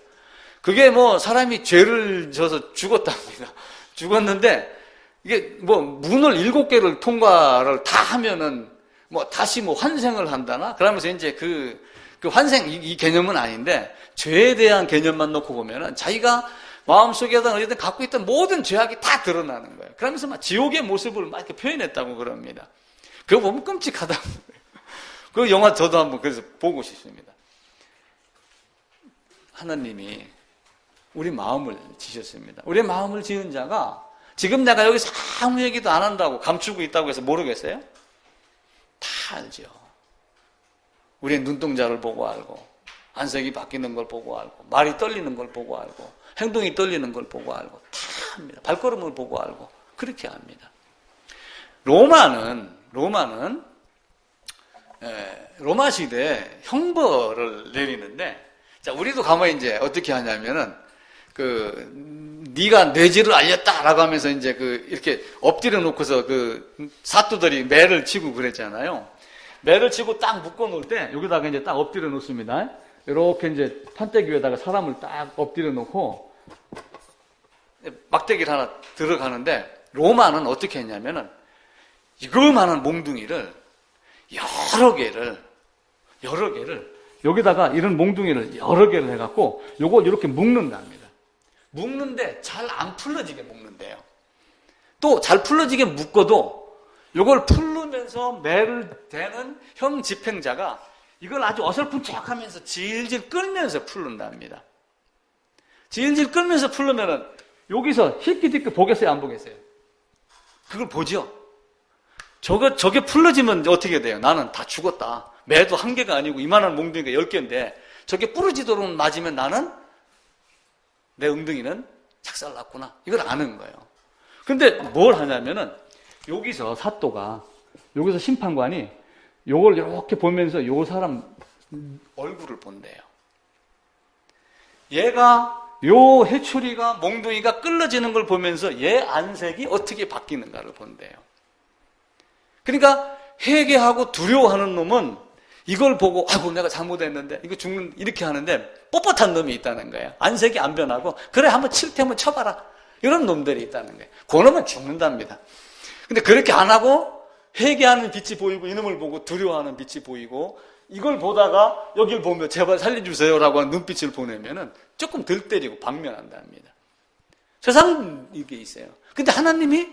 그게 사람이 죄를 져서 죽었답니다. 죽었는데 이게 문을 7개를 통과를 다 하면은 다시 환생을 한다나? 그러면서 이제 그 환생 이 개념은 아닌데 죄에 대한 개념만 놓고 보면은 자기가 마음속에든 어디든 갖고 있던 모든 죄악이 다 드러나는 거예요. 그러면서 막 지옥의 모습을 막 이렇게 표현했다고 그럽니다. 그거 보면 끔찍하다고. 그 영화 저도 한번 그래서 보고 싶습니다. 하나님이 우리 마음을 지셨습니다. 우리 마음을 지은 자가 지금 내가 여기서 아무 얘기도 안 한다고 감추고 있다고 해서 모르겠어요? 다 알죠. 우리의 눈동자를 보고 알고 안색이 바뀌는 걸 보고 알고 말이 떨리는 걸 보고 알고 행동이 떨리는 걸 보고 알고 다 합니다. 발걸음을 보고 알고 그렇게 합니다. 로마는 로마 시대에 형벌을 내리는데 자 우리도 가만히 이제 어떻게 하냐면은 네가 뇌지를 알렸다라고 하면서 이제 이렇게 엎드려 놓고서 사또들이 매를 치고 그랬잖아요. 매를 치고 딱 묶어 놓을 때 여기다가 이제 딱 엎드려 놓습니다. 이렇게 이제 판때기 위에다가 사람을 딱 엎드려 놓고 막대기를 하나 들어가는데 로마는 어떻게 했냐면은 이거만한 몽둥이를 여러 개를 여기다가 이런 몽둥이를 여러 개를 해갖고 요걸 이렇게 묶는답니다. 묶는데 잘 안 풀러지게 묶는데요. 또 잘 풀러지게 묶어도 요걸 풀르면서 매를 대는 형 집행자가 이걸 아주 어설픈척하면서 질질 끌면서 풀른답니다. 질질 끌면서 풀르면은 여기서 히끼디끼 보겠어요, 안 보겠어요? 그걸 보죠. 저게 풀러지면 어떻게 돼요? 나는 다 죽었다. 매도 한 개가 아니고 이만한 몽둥이가 10개인데 저게 부러지도록 맞으면 나는 내 엉덩이는 착살났구나. 이걸 아는 거예요. 근데 뭘 하냐면은 여기서 사또가 여기서 심판관이 요걸 이렇게 보면서 요 사람 얼굴을 본대요. 얘가 요 해초리가 몽둥이가 끌러지는 걸 보면서 얘 안색이 어떻게 바뀌는가를 본대요. 그러니까 회개하고 두려워하는 놈은 이걸 보고 아이고 내가 잘못했는데 이거 죽는 이렇게 하는데 뻣뻣한 놈이 있다는 거예요. 안색이 안 변하고 그래 한번 칠 테면 쳐봐라. 이런 놈들이 있다는 거예요. 그놈은 죽는답니다. 근데 그렇게 안 하고 회개하는 빛이 보이고 이놈을 보고 두려워하는 빛이 보이고 이걸 보다가 여길 보면 제발 살려주세요라고 하는 눈빛을 보내면은 조금 덜 때리고 방면한답니다. 세상은 이게 있어요. 근데 하나님이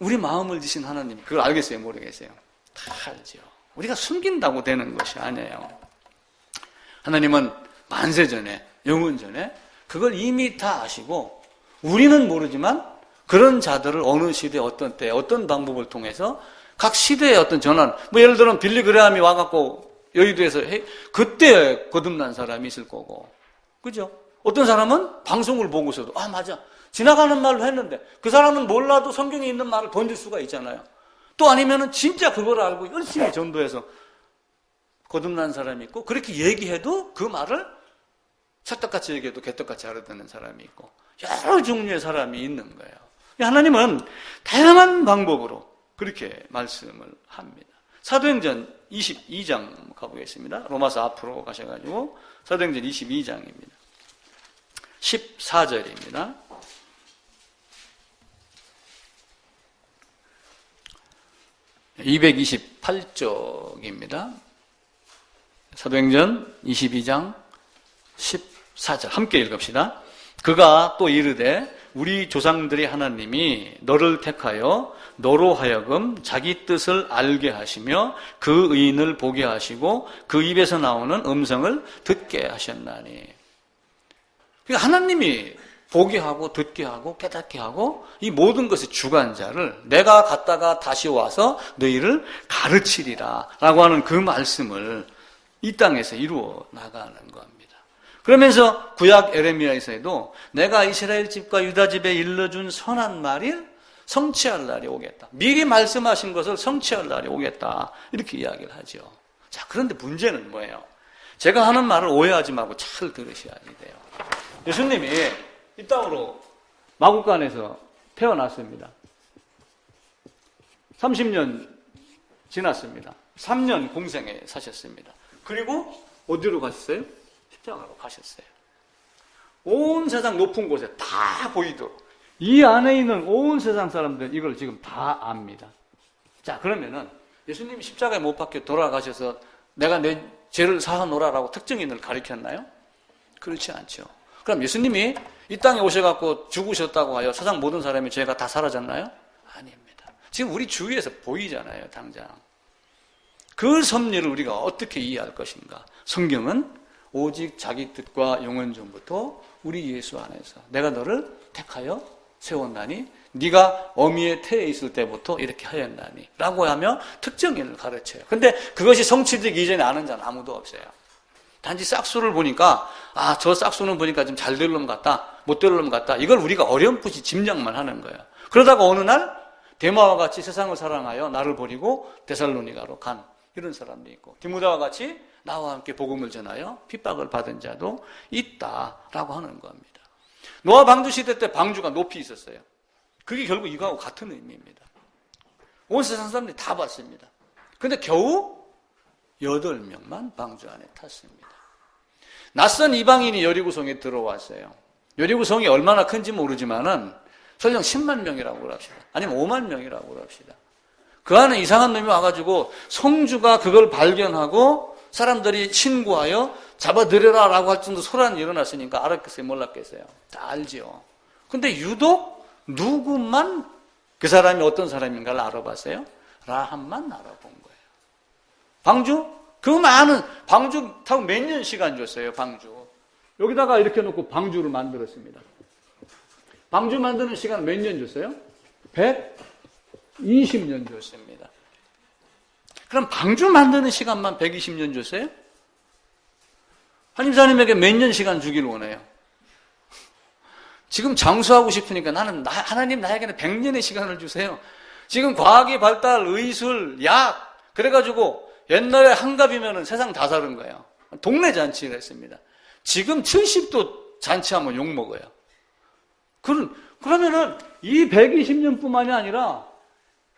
우리 마음을 지신 하나님이 그걸 알겠어요? 모르겠어요? 다 알죠. 우리가 숨긴다고 되는 것이 아니에요. 하나님은 만세전에 영원전에 그걸 이미 다 아시고 우리는 모르지만 그런 자들을 어느 시대 어떤 때 어떤 방법을 통해서 각 시대의 어떤 전환 뭐 예를 들면 빌리 그레함이 와갖고 여의도에서 그때 거듭난 사람이 있을 거고 그죠? 어떤 사람은 방송을 보고서도 아 맞아 지나가는 말로 했는데 그 사람은 몰라도 성경에 있는 말을 던질 수가 있잖아요. 또 아니면은 진짜 그걸 알고 열심히 전도해서 거듭난 사람이 있고 그렇게 얘기해도 그 말을 찰떡같이 얘기해도 개떡같이 알아듣는 사람이 있고 여러 종류의 사람이 있는 거예요. 하나님은 다양한 방법으로 그렇게 말씀을 합니다. 사도행전 22장 가보겠습니다. 로마서 앞으로 가셔가지고 사도행전 22장입니다. 14절입니다. (228쪽입니다) 사도행전 22장 14절 함께 읽읍시다. 그가 또 이르되 우리 조상들의 하나님이 너를 택하여 너로 하여금 자기 뜻을 알게 하시며 그 의인을 보게 하시고 그 입에서 나오는 음성을 듣게 하셨나니. 그러니까 하나님이 보게 하고 듣게 하고 깨닫게 하고 이 모든 것의 주관자를 내가 갔다가 다시 와서 너희를 가르치리라 라고 하는 그 말씀을 이 땅에서 이루어 나가는 겁니다. 그러면서 구약 에레미야에서도 내가 이스라엘 집과 유다 집에 일러준 선한 말을 성취할 날이 오겠다. 미리 말씀하신 것을 성취할 날이 오겠다. 이렇게 이야기를 하죠. 자, 그런데 문제는 뭐예요? 제가 하는 말을 오해하지 말고 잘 들으셔야지 돼요. 예수님이 이 땅으로 마국간에서 태어났습니다. 30년 지났습니다. 3년 공생에 사셨습니다. 그리고 어디로 가셨어요? 십자가로 가셨어요. 온 세상 높은 곳에 다 보이도록 이 안에 있는 온 세상 사람들은 이걸 지금 다 압니다. 자, 그러면은 예수님이 십자가에 못 박혀 돌아가셔서 내가 내 죄를 사하노라라고 특정인을 가리켰나요? 그렇지 않죠. 그럼 예수님이 이 땅에 오셔갖고 죽으셨다고 하여 세상 모든 사람의 죄가 다 사라졌나요? 아닙니다. 지금 우리 주위에서 보이잖아요, 당장. 그 섭리를 우리가 어떻게 이해할 것인가? 성경은 오직 자기 뜻과 영원전부터 우리 예수 안에서 내가 너를 택하여 세웠나니 네가 어미의 태에 있을 때부터 이렇게 하였나니 라고 하며 특정인을 가르쳐요. 근데 그것이 성취되기 이전에 아는 자는 아무도 없어요. 단지 싹수를 보니까 아, 저 싹수는 보니까 좀 잘 될 놈 같다, 못 될 놈 같다. 이걸 우리가 어렴풋이 짐작만 하는 거예요. 그러다가 어느 날 데마와 같이 세상을 사랑하여 나를 버리고 데살로니가로 간 이런 사람도 있고 디모데와 같이 나와 함께 복음을 전하여 핍박을 받은 자도 있다라고 하는 겁니다. 노아 방주 시대 때 방주가 높이 있었어요. 그게 결국 이거하고 같은 의미입니다. 온 세상 사람들이 다 봤습니다. 근데 겨우 8명만 방주 안에 탔습니다. 낯선 이방인이 여리고성에 들어왔어요. 여리고성이 얼마나 큰지 모르지만은 설령 10만 명이라고 합시다. 아니면 5만 명이라고 합시다. 그 안에 이상한 놈이 와가지고 성주가 그걸 발견하고 사람들이 신고하여 잡아들여라 라고 할 정도 소란이 일어났으니까 알았겠어요? 몰랐겠어요? 다 알죠. 근데 유독 누구만 그 사람이 어떤 사람인가를 알아봤어요? 라합만 알아본 거예요. 방주? 그 많은 방주 타고 몇 년 시간 줬어요, 방주. 여기다가 이렇게 놓고 방주를 만들었습니다. 방주 만드는 시간 몇 년 줬어요? 120년 줬습니다. 그럼 방주 만드는 시간만 120년 줬어요? 한임사님에게 몇 년 시간 주길 원해요? 지금 장수하고 싶으니까 나는 하나님 나에게는 100년의 시간을 주세요. 지금 과학의 발달, 의술, 약 그래가지고 옛날에 한갑이면 세상 다 사는 거예요. 동네 잔치를 했습니다. 지금 70도 잔치하면 욕먹어요. 그러면은 이 120년뿐만이 아니라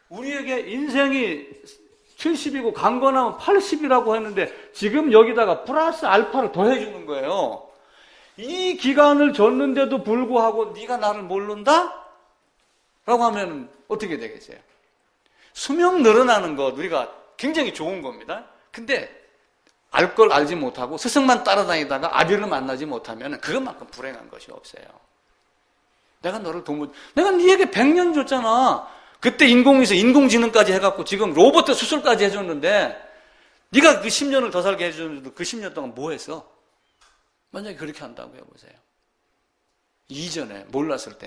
우리에게 인생이 70이고 강건하면 80이라고 했는데 지금 여기다가 플러스 알파를 더해주는 거예요. 이 기간을 줬는데도 불구하고 네가 나를 모른다? 라고 하면 어떻게 되겠어요? 수명 늘어나는 것 우리가 굉장히 좋은 겁니다. 근데 알 걸 알지 못하고 스승만 따라다니다가 아비를 만나지 못하면 그것만큼 불행한 것이 없어요. 내가 네에게 100년 줬잖아. 그때 인공지능까지 해갖고 지금 로봇 수술까지 해줬는데 네가 그 10년을 더 살게 해줬는데 그 10년 동안 뭐 했어? 만약에 그렇게 한다고 해보세요. 이전에 몰랐을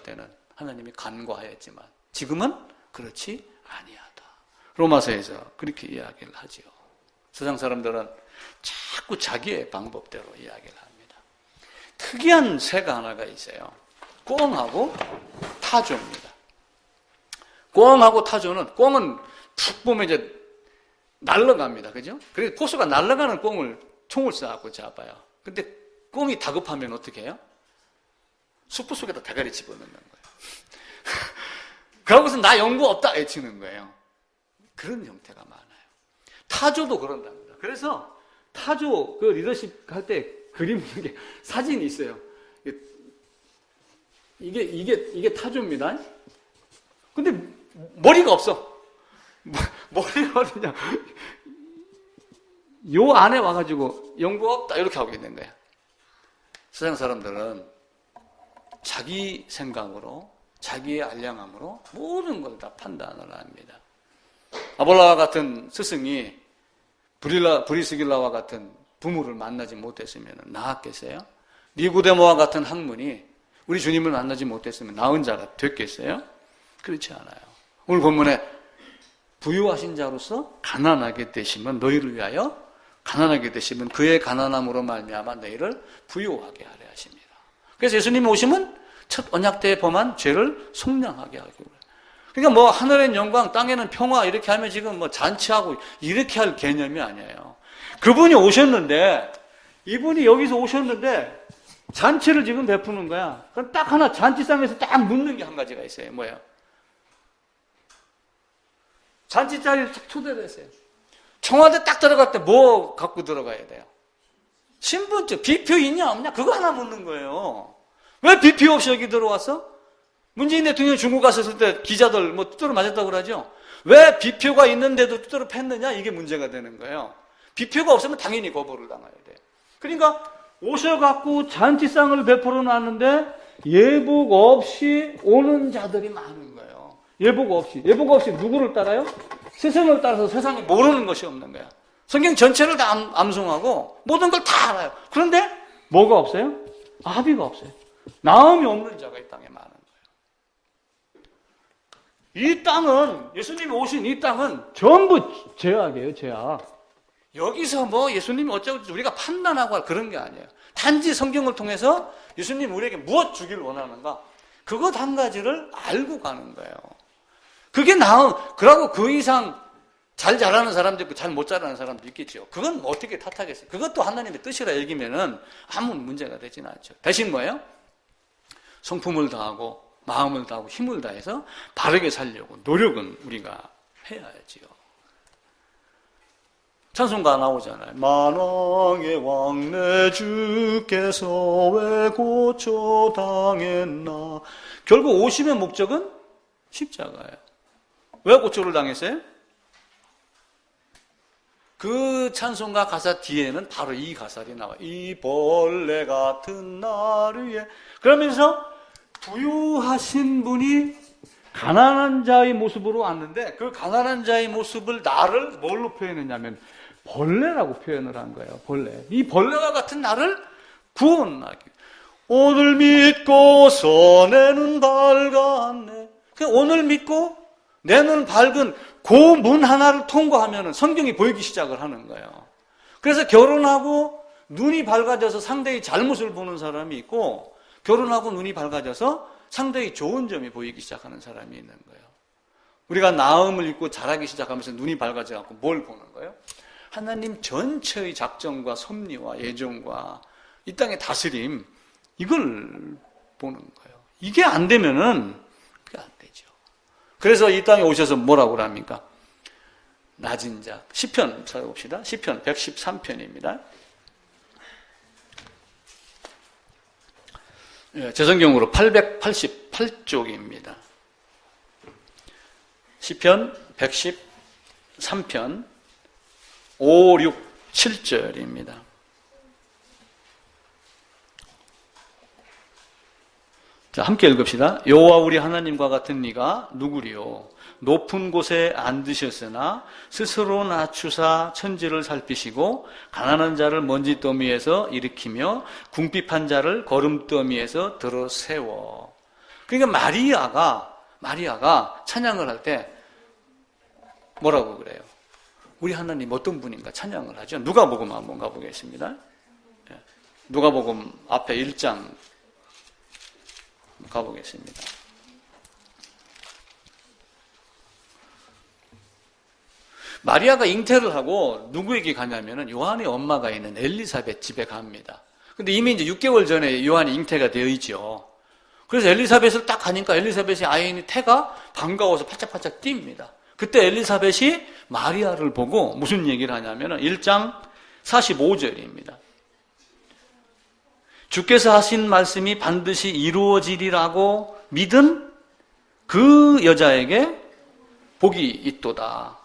때는 하나님이 간과하였지만 지금은 그렇지 아니하다. 로마서에서 그렇게 이야기를 하지요. 세상 사람들은 자꾸 자기의 방법대로 이야기를 합니다. 특이한 새가 하나가 있어요. 꿩하고 타조입니다. 꿩하고 타조는, 꿩은 푹 보면 이제 날아갑니다. 그죠? 그래서 포수가 날아가는 꿩을 총을 쏴갖고 잡아요. 근데 꿩이 다급하면 어떻게 해요? 숯불 속에다 대가리 집어넣는 거예요. 그러고서 나 연구 없다 외치는 거예요. 그런 형태가 많아요. 타조도 그런답니다. 그래서 타조 그 리더십 할 때 그림 게 사진이 있어요. 이게 타조입니다. 근데 머리가 없어. 머리가 어디냐? 요 안에 와가지고 연구 없다 이렇게 하고 있는 거야. 세상 사람들은 자기 생각으로, 자기의 알량함으로 모든 걸 다 판단을 합니다. 아볼라와 같은 스승이 브리스길라와 같은 부모를 만나지 못했으면 나았겠어요? 니고데모와 같은 학문이 우리 주님을 만나지 못했으면 나은 자가 됐겠어요? 그렇지 않아요. 오늘 본문에 부유하신 자로서 가난하게 되시면 너희를 위하여 가난하게 되시면 그의 가난함으로 말미암아 너희를 부유하게 하려 하십니다. 그래서 예수님이 오시면 첫 언약 때에 범한 죄를 속량하게 하기로 해요. 그러니까 뭐 하늘엔 영광, 땅에는 평화 이렇게 하면 지금 뭐 잔치하고 이렇게 할 개념이 아니에요. 그분이 오셨는데, 이분이 여기서 오셨는데 잔치를 지금 베푸는 거야. 그럼 딱 하나 잔치상에서 딱 묻는 게 한 가지가 있어요. 뭐예요? 잔치 자리에 딱 초대를 했어요. 청와대 딱 들어갈 때 뭐 갖고 들어가야 돼요? 신분증, 비표 있냐 없냐? 그거 하나 묻는 거예요. 왜 비표 없이 여기 들어왔어? 문재인 대통령이 중국 갔었을 때 기자들 뭐 두드러 맞았다고 그러죠? 왜 비표가 있는데도 두드러 팼느냐? 이게 문제가 되는 거예요. 비표가 없으면 당연히 거부를 당해야 돼요. 그러니까 오셔갖고 잔치상을 베풀어 놨는데 예복 없이 오는 자들이 많은 거예요. 예복 없이 누구를 따라요? 세상을 따라서 세상에 모르는 것이 없는 거야. 성경 전체를 다 암송하고 모든 걸 다 알아요. 그런데 뭐가 없어요? 아비가 없어요. 나음이 없는 자가 이 땅에 많은 거예요. 이 땅은, 예수님이 오신 이 땅은 전부 죄악이에요, 죄악. 여기서 뭐 예수님이 어쩌고 우리가 판단하고 할 그런 게 아니에요. 단지 성경을 통해서 예수님 우리에게 무엇 주기를 원하는가? 그것 한 가지를 알고 가는 거예요. 그게 그러고 그 이상 잘 자라는 사람도 있고 잘 못 자라는 사람도 있겠죠. 그건 어떻게 탓하겠어요? 그것도 하나님의 뜻이라 여기면은 아무 문제가 되지는 않죠. 대신 뭐예요? 성품을 다하고 마음을 다하고 힘을 다해서 바르게 살려고 노력은 우리가 해야지요. 찬송가 나오잖아요. 만왕의 왕 내 주께서 왜 고초당했나. 결국 오심의 목적은 십자가예요. 왜 고초를 당했어요? 그 찬송가 가사 뒤에는 바로 이 가사리 나와요. 이 벌레 같은 날 위에. 그러면서 부유하신 분이 가난한 자의 모습으로 왔는데 그 가난한 자의 모습을 나를 뭘로 표현했냐면 벌레라고 표현을 한 거예요. 벌레. 이 벌레와 같은 나를 구원하기. 오늘 믿고서 내 눈 밝았네. 오늘 믿고 내 눈 밝은 그 문 하나를 통과하면 성경이 보이기 시작을 하는 거예요. 그래서 결혼하고 눈이 밝아져서 상대의 잘못을 보는 사람이 있고 결혼하고 눈이 밝아져서 상대의 좋은 점이 보이기 시작하는 사람이 있는 거예요. 우리가 나음을 입고 자라기 시작하면서 눈이 밝아져서 뭘 보는 거예요? 하나님 전체의 작정과 섭리와 예정과 이 땅의 다스림, 이걸 보는 거예요. 이게 안 되면은 그게 안 되죠. 그래서 이 땅에 오셔서 뭐라고 합니까? 낮은 자. 시편 찾아봅시다. 시편 113편입니다. 제 성경으로 888쪽입니다. 시편 113편 5, 6, 7절입니다. 자, 함께 읽읍시다. 여호와 우리 하나님과 같은 이가 누구리요? 높은 곳에 앉으셨으나 스스로 낮추사 천지를 살피시고 가난한 자를 먼지더미에서 일으키며 궁핍한 자를 거름더미에서 들어 세워. 그러니까 마리아가 찬양을 할 때 뭐라고 그래요? 우리 하나님 어떤 분인가 찬양을 하죠. 누가복음 한번 가보겠습니다. 누가복음 앞에 1장 가보겠습니다. 마리아가 잉태를 하고 누구에게 가냐면은 요한의 엄마가 있는 엘리사벳 집에 갑니다. 근데 이미 이제 6개월 전에 요한이 잉태가 되어 있죠. 그래서 엘리사벳을 딱 가니까 엘리사벳의 아이인 태가 반가워서 팔짝팔짝 뜁니다. 그때 엘리사벳이 마리아를 보고 무슨 얘기를 하냐면은 1장 45절입니다. 주께서 하신 말씀이 반드시 이루어지리라고 믿은 그 여자에게 복이 있도다.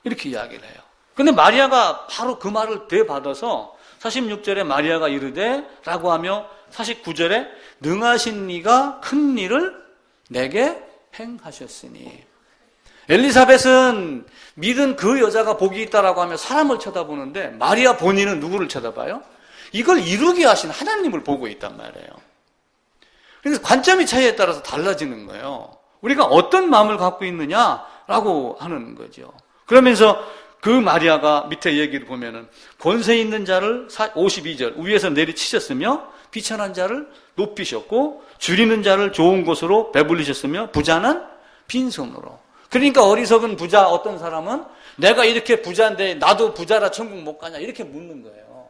이렇게 이야기를 해요. 근데 마리아가 바로 그 말을 되받아서 46절에 마리아가 이르되 라고 하며 49절에 능하신 이가 큰 일을 내게 행하셨으니. 엘리사벳은 믿은 그 여자가 복이 있다라고 하며 사람을 쳐다보는데 마리아 본인은 누구를 쳐다봐요? 이걸 이루게 하신 하나님을 보고 있단 말이에요. 그래서 관점의 차이에 따라서 달라지는 거예요. 우리가 어떤 마음을 갖고 있느냐라고 하는 거죠. 그러면서 그 마리아가 밑에 얘기를 보면은 권세 있는 자를 52절 위에서 내리치셨으며 비천한 자를 높이셨고 줄이는 자를 좋은 곳으로 배불리셨으며 부자는 빈손으로. 그러니까 어리석은 부자 어떤 사람은 내가 이렇게 부자인데 나도 부자라 천국 못 가냐 이렇게 묻는 거예요.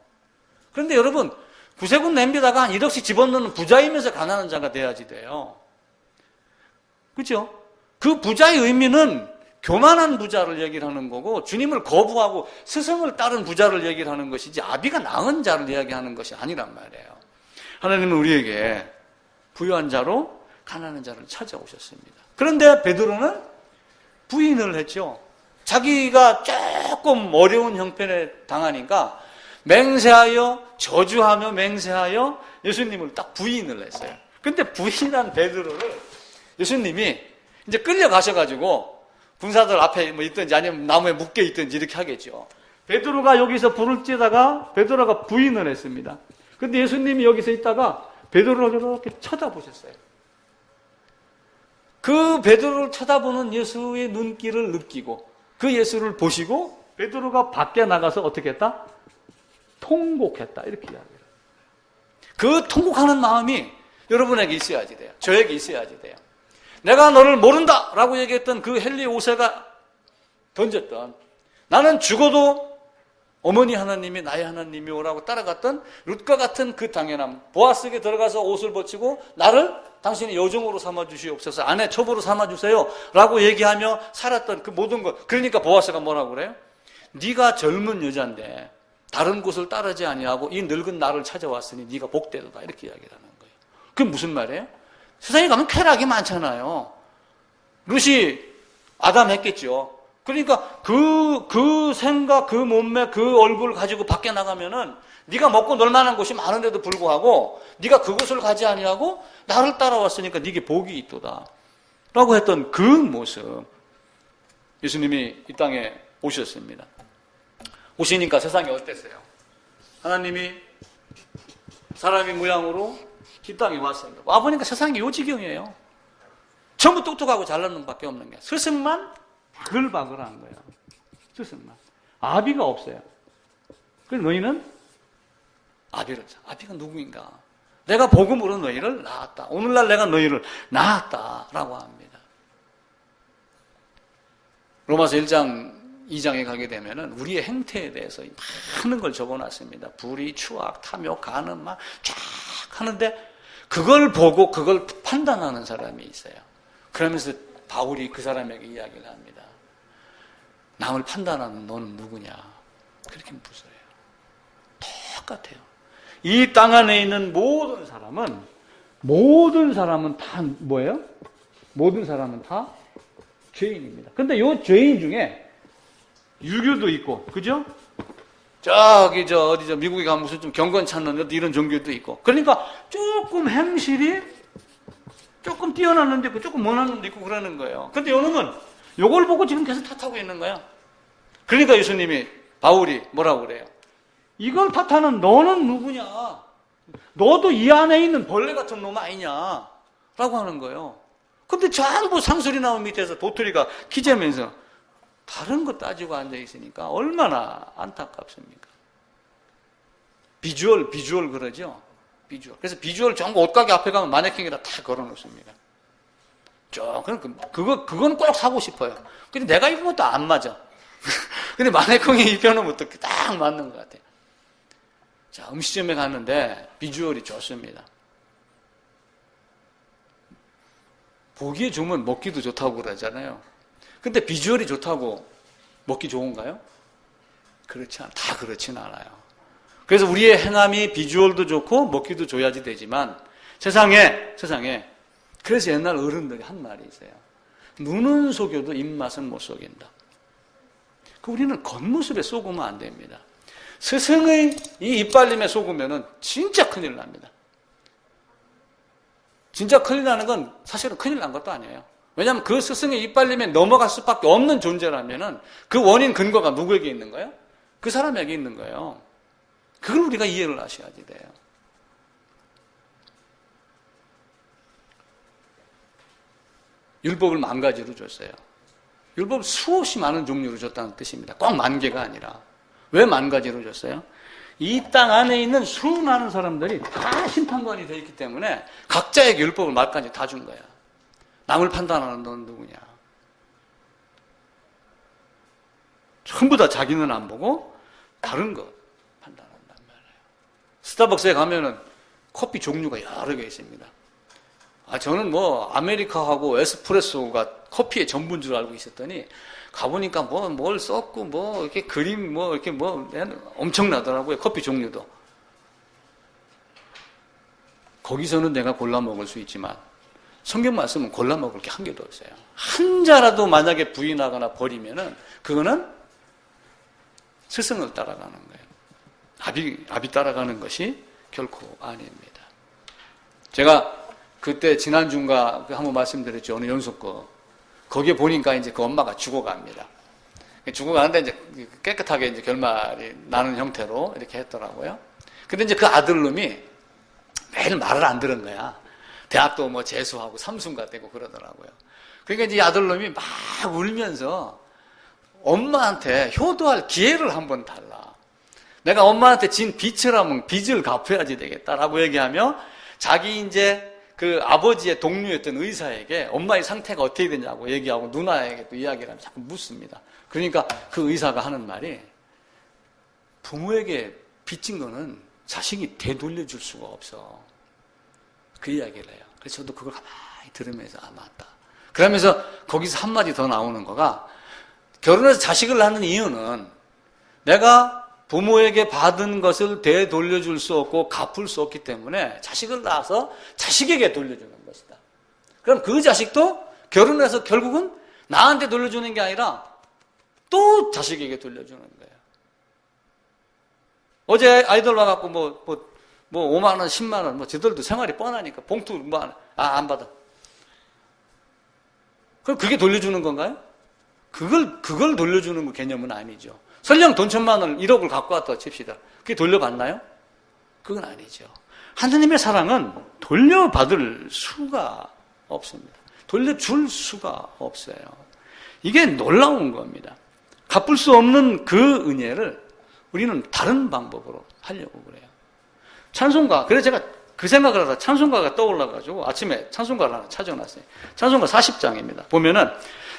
그런데 여러분 구세군 냄비다가 한 1억씩 집어넣는 부자이면서 가난한 자가 돼야지 돼요. 그렇죠? 그 부자의 의미는 교만한 부자를 얘기를 하는 거고 주님을 거부하고 스승을 따른 부자를 얘기를 하는 것이지 아비가 낳은 자를 이야기하는 것이 아니란 말이에요. 하나님은 우리에게 부유한 자로 가난한 자를 찾아오셨습니다. 그런데 베드로는 부인을 했죠. 자기가 조금 어려운 형편에 당하니까 맹세하여 저주하며 맹세하여 예수님을 딱 부인을 했어요. 근데 부인한 베드로를 예수님이 이제 끌려가셔가지고 군사들 앞에 뭐 있든지 아니면 나무에 묶여 있든지 이렇게 하겠죠. 베드로가 여기서 불을 쬐다가 베드로가 부인을 했습니다. 근데 예수님이 여기서 있다가 베드로를 이렇게 쳐다보셨어요. 그 베드로를 쳐다보는 예수의 눈길을 느끼고 그 예수를 보시고 베드로가 밖에 나가서 어떻게 했다? 통곡했다. 이렇게 이야기해요. 그 통곡하는 마음이 여러분에게 있어야지 돼요. 저에게 있어야지 돼요. 내가 너를 모른다 라고 얘기했던 그 헨리 5세가 던졌던 나는 죽어도 어머니 하나님이 나의 하나님이오라고 따라갔던 룻과 같은 그 당연함. 보아스에게 들어가서 옷을 벗치고 나를 당신이 여종으로 삼아주시옵소서, 아내 첩으로 삼아주세요 라고 얘기하며 살았던 그 모든 것. 그러니까 보아스가 뭐라고 그래요? 네가 젊은 여자인데 다른 곳을 따르지 아니하고 이 늙은 나를 찾아왔으니 네가 복되도다 이렇게 이야기를 하는 거예요. 그게 무슨 말이에요? 세상에 가면 쾌락이 많잖아요. 룻이 아담 했겠죠. 그러니까 그 생각, 그 몸매, 그 얼굴 가지고 밖에 나가면은 네가 먹고 놀 만한 곳이 많은데도 불구하고 네가 그곳을 가지 아니하고 나를 따라왔으니까 네게 복이 있도다 라고 했던 그 모습. 예수님이 이 땅에 오셨습니다. 오시니까 세상이 어땠어요? 하나님이 사람의 모양으로 이 땅에 왔습니다. 와보니까 세상이 요 지경이에요. 전부 똑똑하고 잘난 놈밖에 없는 게 스승만 바글바글한 거예요. 스승만. 아비가 없어요. 그래서 너희는 아비가 누구인가? 내가 복음으로 너희를 낳았다. 오늘날 내가 너희를 낳았다라고 합니다. 로마서 1장 2장에 가게 되면은 우리의 행태에 대해서 많은 걸 적어놨습니다. 불의, 추악, 탐욕, 간음 막 쫙 하는데 그걸 보고 그걸 판단하는 사람이 있어요. 그러면서 바울이 그 사람에게 이야기를 합니다. 남을 판단하는 너는 누구냐. 그렇게 물어요. 똑같아요. 이 땅 안에 있는 모든 사람은 다 뭐예요? 모든 사람은 다 죄인입니다. 근데 이 죄인 중에 유교도 있고, 그죠? 어디 미국에 가면 무슨 좀 경건 찾는 이런 종교도 있고. 그러니까 조금 행실이 조금 뛰어난 놈도 있고, 조금 못난 놈도 있고 그러는 거예요. 근데 요놈은 요걸 보고 지금 계속 탓하고 있는 거야. 그러니까 예수님이, 바울이 뭐라고 그래요? 이걸 탓하는 너는 누구냐? 너도 이 안에 있는 벌레 같은 놈 아니냐? 라고 하는 거예요. 근데 전부 상술이 나온 밑에서 도토리가 키재면서 다른 거 따지고 앉아 있으니까 얼마나 안타깝습니까? 비주얼 그러죠? 비주얼. 그래서 비주얼 전부 옷가게 앞에 가면 마네킹에다 다 걸어 놓습니다. 그건 꼭 사고 싶어요. 근데 내가 입으면 또 안 맞아. 근데 마네킹에 입혀놓으면 또 딱 맞는 것 같아요. 자, 음식점에 갔는데 비주얼이 좋습니다. 보기에 좋으면 먹기도 좋다고 그러잖아요. 근데 비주얼이 좋다고 먹기 좋은가요? 다 그렇진 않아요. 그래서 우리의 행함이 비주얼도 좋고 먹기도 좋아야지 되지만 세상에 그래서 옛날 어른들이 한 말이 있어요. 눈은 속여도 입맛은 못 속인다. 우리는 겉모습에 속으면 안 됩니다. 스승의 이 이빨림에 속으면은 진짜 큰일 납니다. 진짜 큰일 나는 건 사실은 큰일 난 것도 아니에요. 왜냐하면 그 스승의 이빨림에 넘어갈 수밖에 없는 존재라면은 그 원인 근거가 누구에게 있는 거예요? 그 사람에게 있는 거예요. 그걸 우리가 이해를 하셔야지 돼요. 율법을 10,000가지로 줬어요. 율법 수없이 많은 종류로 줬다는 뜻입니다. 꼭 10,000개가 아니라. 왜 10,000가지로 줬어요? 이 땅 안에 있는 수많은 사람들이 다 심판관이 되어 있기 때문에 각자에게 율법을 10,000가지 다 준 거야. 남을 판단하는 넌 누구냐? 전부 다 자기는 안 보고 다른 거 판단한단 말이에요. 스타벅스에 가면은 커피 종류가 여러 개 있습니다. 저는 아메리카하고 에스프레소가 커피의 전부인 줄 알고 있었더니 가보니까 뭘 썼고 이렇게 그림 이렇게 엄청나더라고요. 커피 종류도. 거기서는 내가 골라 먹을 수 있지만 성경 말씀은 골라 먹을 게 한 개도 없어요. 한 자라도 만약에 부인하거나 버리면은 그거는 스승을 따라가는 거예요. 아비 따라가는 것이 결코 아닙니다. 제가 그때 지난주인가 한번 말씀드렸죠. 어느 연속 거기에 보니까 이제 그 엄마가 죽어갑니다. 죽어가는데 이제 깨끗하게 이제 결말이 나는 형태로 이렇게 했더라고요. 근데 이제 그 아들놈이 매일 말을 안 들은 거야. 대학도 재수하고 삼순가 되고 그러더라고요. 그러니까 이제 이 아들놈이 막 울면서 엄마한테 효도할 기회를 한번 달라. 내가 엄마한테 진 빚을 갚아야지 되겠다라고 얘기하며 자기 이제 그 아버지의 동료였던 의사에게 엄마의 상태가 어떻게 되냐고 얘기하고 누나에게 또 이야기를 하면 자꾸 묻습니다. 그러니까 그 의사가 하는 말이 부모에게 빚진 거는 자식이 되돌려줄 수가 없어. 그 이야기를 해요. 그래서 저도 그걸 가만히 들으면서 맞다. 그러면서 거기서 한마디 더 나오는 거가 결혼해서 자식을 낳는 이유는 내가 부모에게 받은 것을 되돌려줄 수 없고 갚을 수 없기 때문에 자식을 낳아서 자식에게 돌려주는 것이다. 그럼 그 자식도 결혼해서 결국은 나한테 돌려주는 게 아니라 또 자식에게 돌려주는 거예요. 어제 아이들 와갖고 5만 원, 10만 원, 저들도 생활이 뻔하니까 봉투 안 받아. 그럼 그게 돌려주는 건가요? 그걸 돌려주는 개념은 아니죠. 설령 돈 1,000만 원, 1억을 갖고 왔다 칩시다. 그게 돌려받나요? 그건 아니죠. 하느님의 사랑은 돌려받을 수가 없습니다. 돌려줄 수가 없어요. 이게 놀라운 겁니다. 갚을 수 없는 그 은혜를 우리는 다른 방법으로 하려고 그래요. 찬송가, 그래서 제가 그 생각을 하다 찬송가가 떠올라가지고 아침에 찬송가를 하나 찾아놨어요. 찬송가 40장입니다. 보면은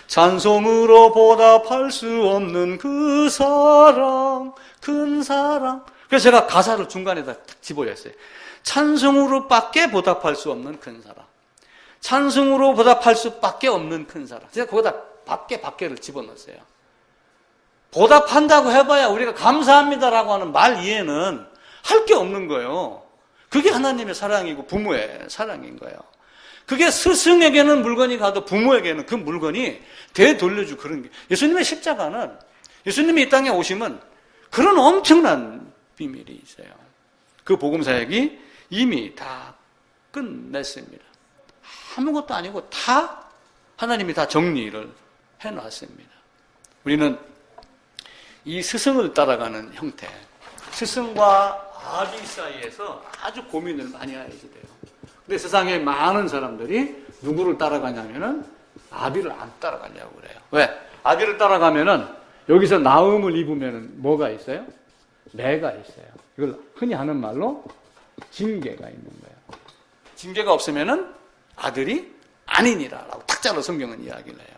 찬송으로 보답할 수 없는 그 사랑, 큰 사랑. 그래서 제가 가사를 중간에다 딱 집어였어요. 찬송으로 밖에 보답할 수 없는 큰 사랑. 찬송으로 보답할 수밖에 없는 큰 사랑. 제가 거기다 밖에를 집어넣었어요. 보답한다고 해봐야 우리가 감사합니다라고 하는 말 이해는 할 게 없는 거예요. 그게 하나님의 사랑이고 부모의 사랑인 거예요. 그게 스승에게는 물건이 가도 부모에게는 그 물건이 되돌려주고 그런 게. 예수님의 십자가는, 예수님이 이 땅에 오시면 그런 엄청난 비밀이 있어요. 그 복음 사역이 이미 다 끝냈습니다. 아무것도 아니고 다 하나님이 다 정리를 해놨습니다. 우리는 이 스승을 따라가는 형태, 스승과 아비 사이에서 아주 고민을 많이 해야지 돼요. 근데 세상에 많은 사람들이 누구를 따라가냐면은 아비를 안 따라가려고 그래요. 왜? 아비를 따라가면은 여기서 나음을 입으면은 뭐가 있어요? 매가 있어요. 이걸 흔히 하는 말로 징계가 있는 거예요. 징계가 없으면은 아들이 아니니라라고 탁자로 성경은 이야기를 해요.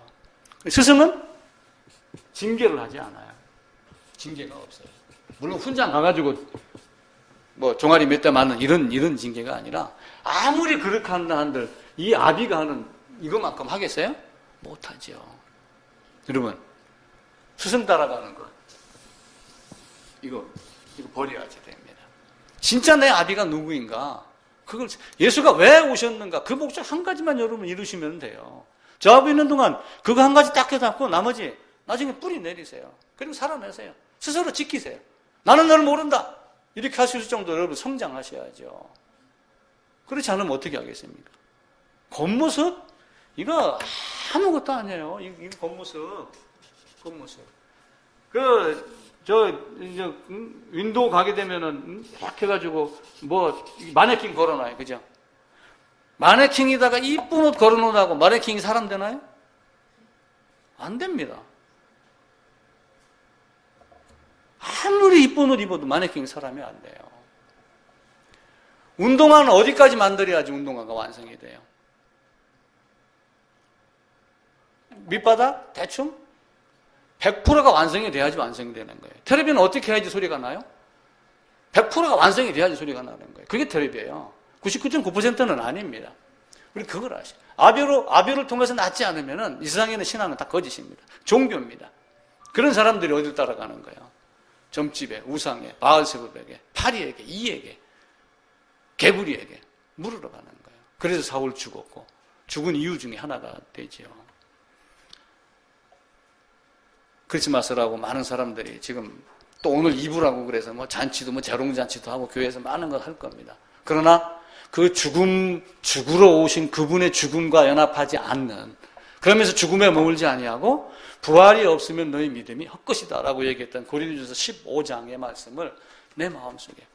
스승은 징계를 하지 않아요. 징계가 없어요. 물론 훈장 가가지고 뭐 종아리 몇 대 맞는 이런 징계가 아니라 아무리 그렇게 한다 한들 이 아비가 하는 이것만큼 하겠어요? 못하죠. 여러분, 스승 따라가는 것 이거 버려야지 됩니다. 진짜 내 아비가 누구인가? 그걸 예수가 왜 오셨는가? 그 목적 한 가지만 여러분 이루시면 돼요. 저 아비 있는 동안 그거 한 가지 딱 깨닫고 나머지 나중에 뿌리 내리세요. 그리고 살아내세요. 스스로 지키세요. 나는 너를 모른다. 이렇게 하실 정도로 여러분 성장하셔야죠. 그렇지 않으면 어떻게 하겠습니까? 겉모습? 이거 아무것도 아니에요. 이거 겉모습. 윈도우 가게 되면은, 이렇게 해가지고, 마네킹 걸어놔요. 그죠? 마네킹에다가 이쁜 옷 걸어놓으라고 마네킹이 사람 되나요? 안 됩니다. 아무리 이쁜 옷 입어도 마네킹 사람이 안 돼요. 운동화는 어디까지 만들어야지 운동화가 완성이 돼요? 밑바닥? 대충? 100%가 완성이 돼야지 완성이 되는 거예요. 텔레비는 어떻게 해야지 소리가 나요? 100%가 완성이 돼야지 소리가 나는 거예요. 그게 텔레비예요. 99.9%는 아닙니다. 우리 그걸 아시죠? 아비를 통해서 낫지 않으면은 이 세상에는 신앙은 다 거짓입니다. 종교입니다. 그런 사람들이 어디를 따라가는 거예요? 점집에, 우상에, 바알세불에게, 파리에게, 이에게, 개구리에게 물으러 가는 거예요. 그래서 사울 죽었고 죽은 이유 중에 하나가 되지요. 크리스마스라고 많은 사람들이 지금 또 오늘 이브라고 그래서 잔치도 재롱잔치도 하고 교회에서 많은 걸 할 겁니다. 그러나 그 죽으러 오신 그분의 죽음과 연합하지 않는, 그러면서 죽음에 머물지 아니하고 부활이 없으면 너희 믿음이 헛것이다라고 얘기했던 고린도전서 15장의 말씀을 내 마음속에,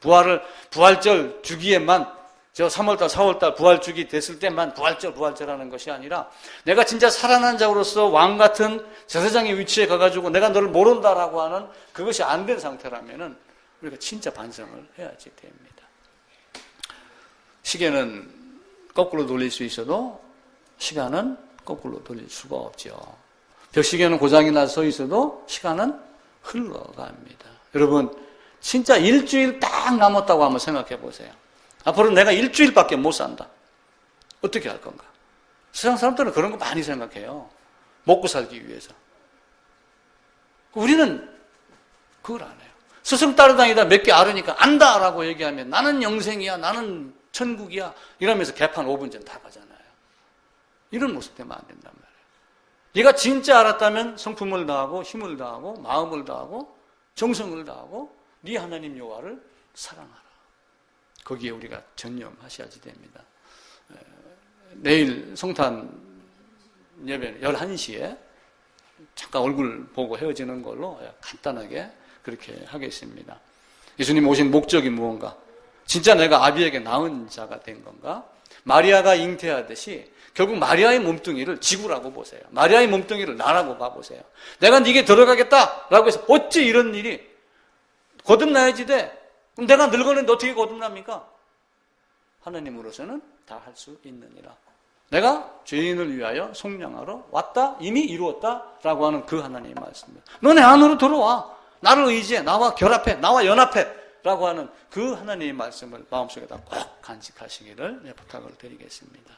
부활절 주기에만, 저 3월달, 4월달 부활주기 됐을 때만 부활절하는 것이 아니라 내가 진짜 살아난 자로서 왕 같은 제사장의 위치에 가가지고 내가 너를 모른다라고 하는 그것이 안 된 상태라면은 우리가 진짜 반성을 해야지 됩니다. 시계는 거꾸로 돌릴 수 있어도 시간은 거꾸로 돌릴 수가 없죠. 벽시계는 고장이 나서 서 있어도 시간은 흘러갑니다. 여러분, 진짜 일주일 딱 남았다고 한번 생각해 보세요. 앞으로 내가 일주일밖에 못 산다. 어떻게 할 건가? 세상 사람들은 그런 거 많이 생각해요. 먹고 살기 위해서. 우리는 그걸 안 해요. 스승 따라다니다 몇 개 알으니까 안다라고 얘기하면 나는 영생이야, 나는 천국이야 이러면서 개판 5분 전 다 가잖아요. 이런 모습 되면 안 된단 말이에요. 네가 진짜 알았다면 성품을 다하고 힘을 다하고 마음을 다하고 정성을 다하고 네 하나님 여호와를 사랑하라. 거기에 우리가 전념하셔야지 됩니다. 내일 성탄 예배 11시에 잠깐 얼굴 보고 헤어지는 걸로 간단하게 그렇게 하겠습니다. 예수님 오신 목적이 무언가? 진짜 내가 아비에게 낳은 자가 된 건가? 마리아가 잉태하듯이 결국 마리아의 몸뚱이를 지구라고 보세요. 마리아의 몸뚱이를 나라고 봐보세요. 내가 네게 들어가겠다라고 해서 어찌 이런 일이 거듭나야지 돼. 그럼 내가 늙었는데 어떻게 거듭납니까? 하나님으로서는 다 할 수 있느니라. 내가 죄인을 위하여 속량하러 왔다, 이미 이루었다라고 하는 그 하나님의 말씀입니다. 너네 안으로 들어와. 나를 의지해. 나와 결합해. 나와 연합해. 라고 하는 그 하나님의 말씀을 마음속에다 꼭 간직하시기를 부탁을 드리겠습니다.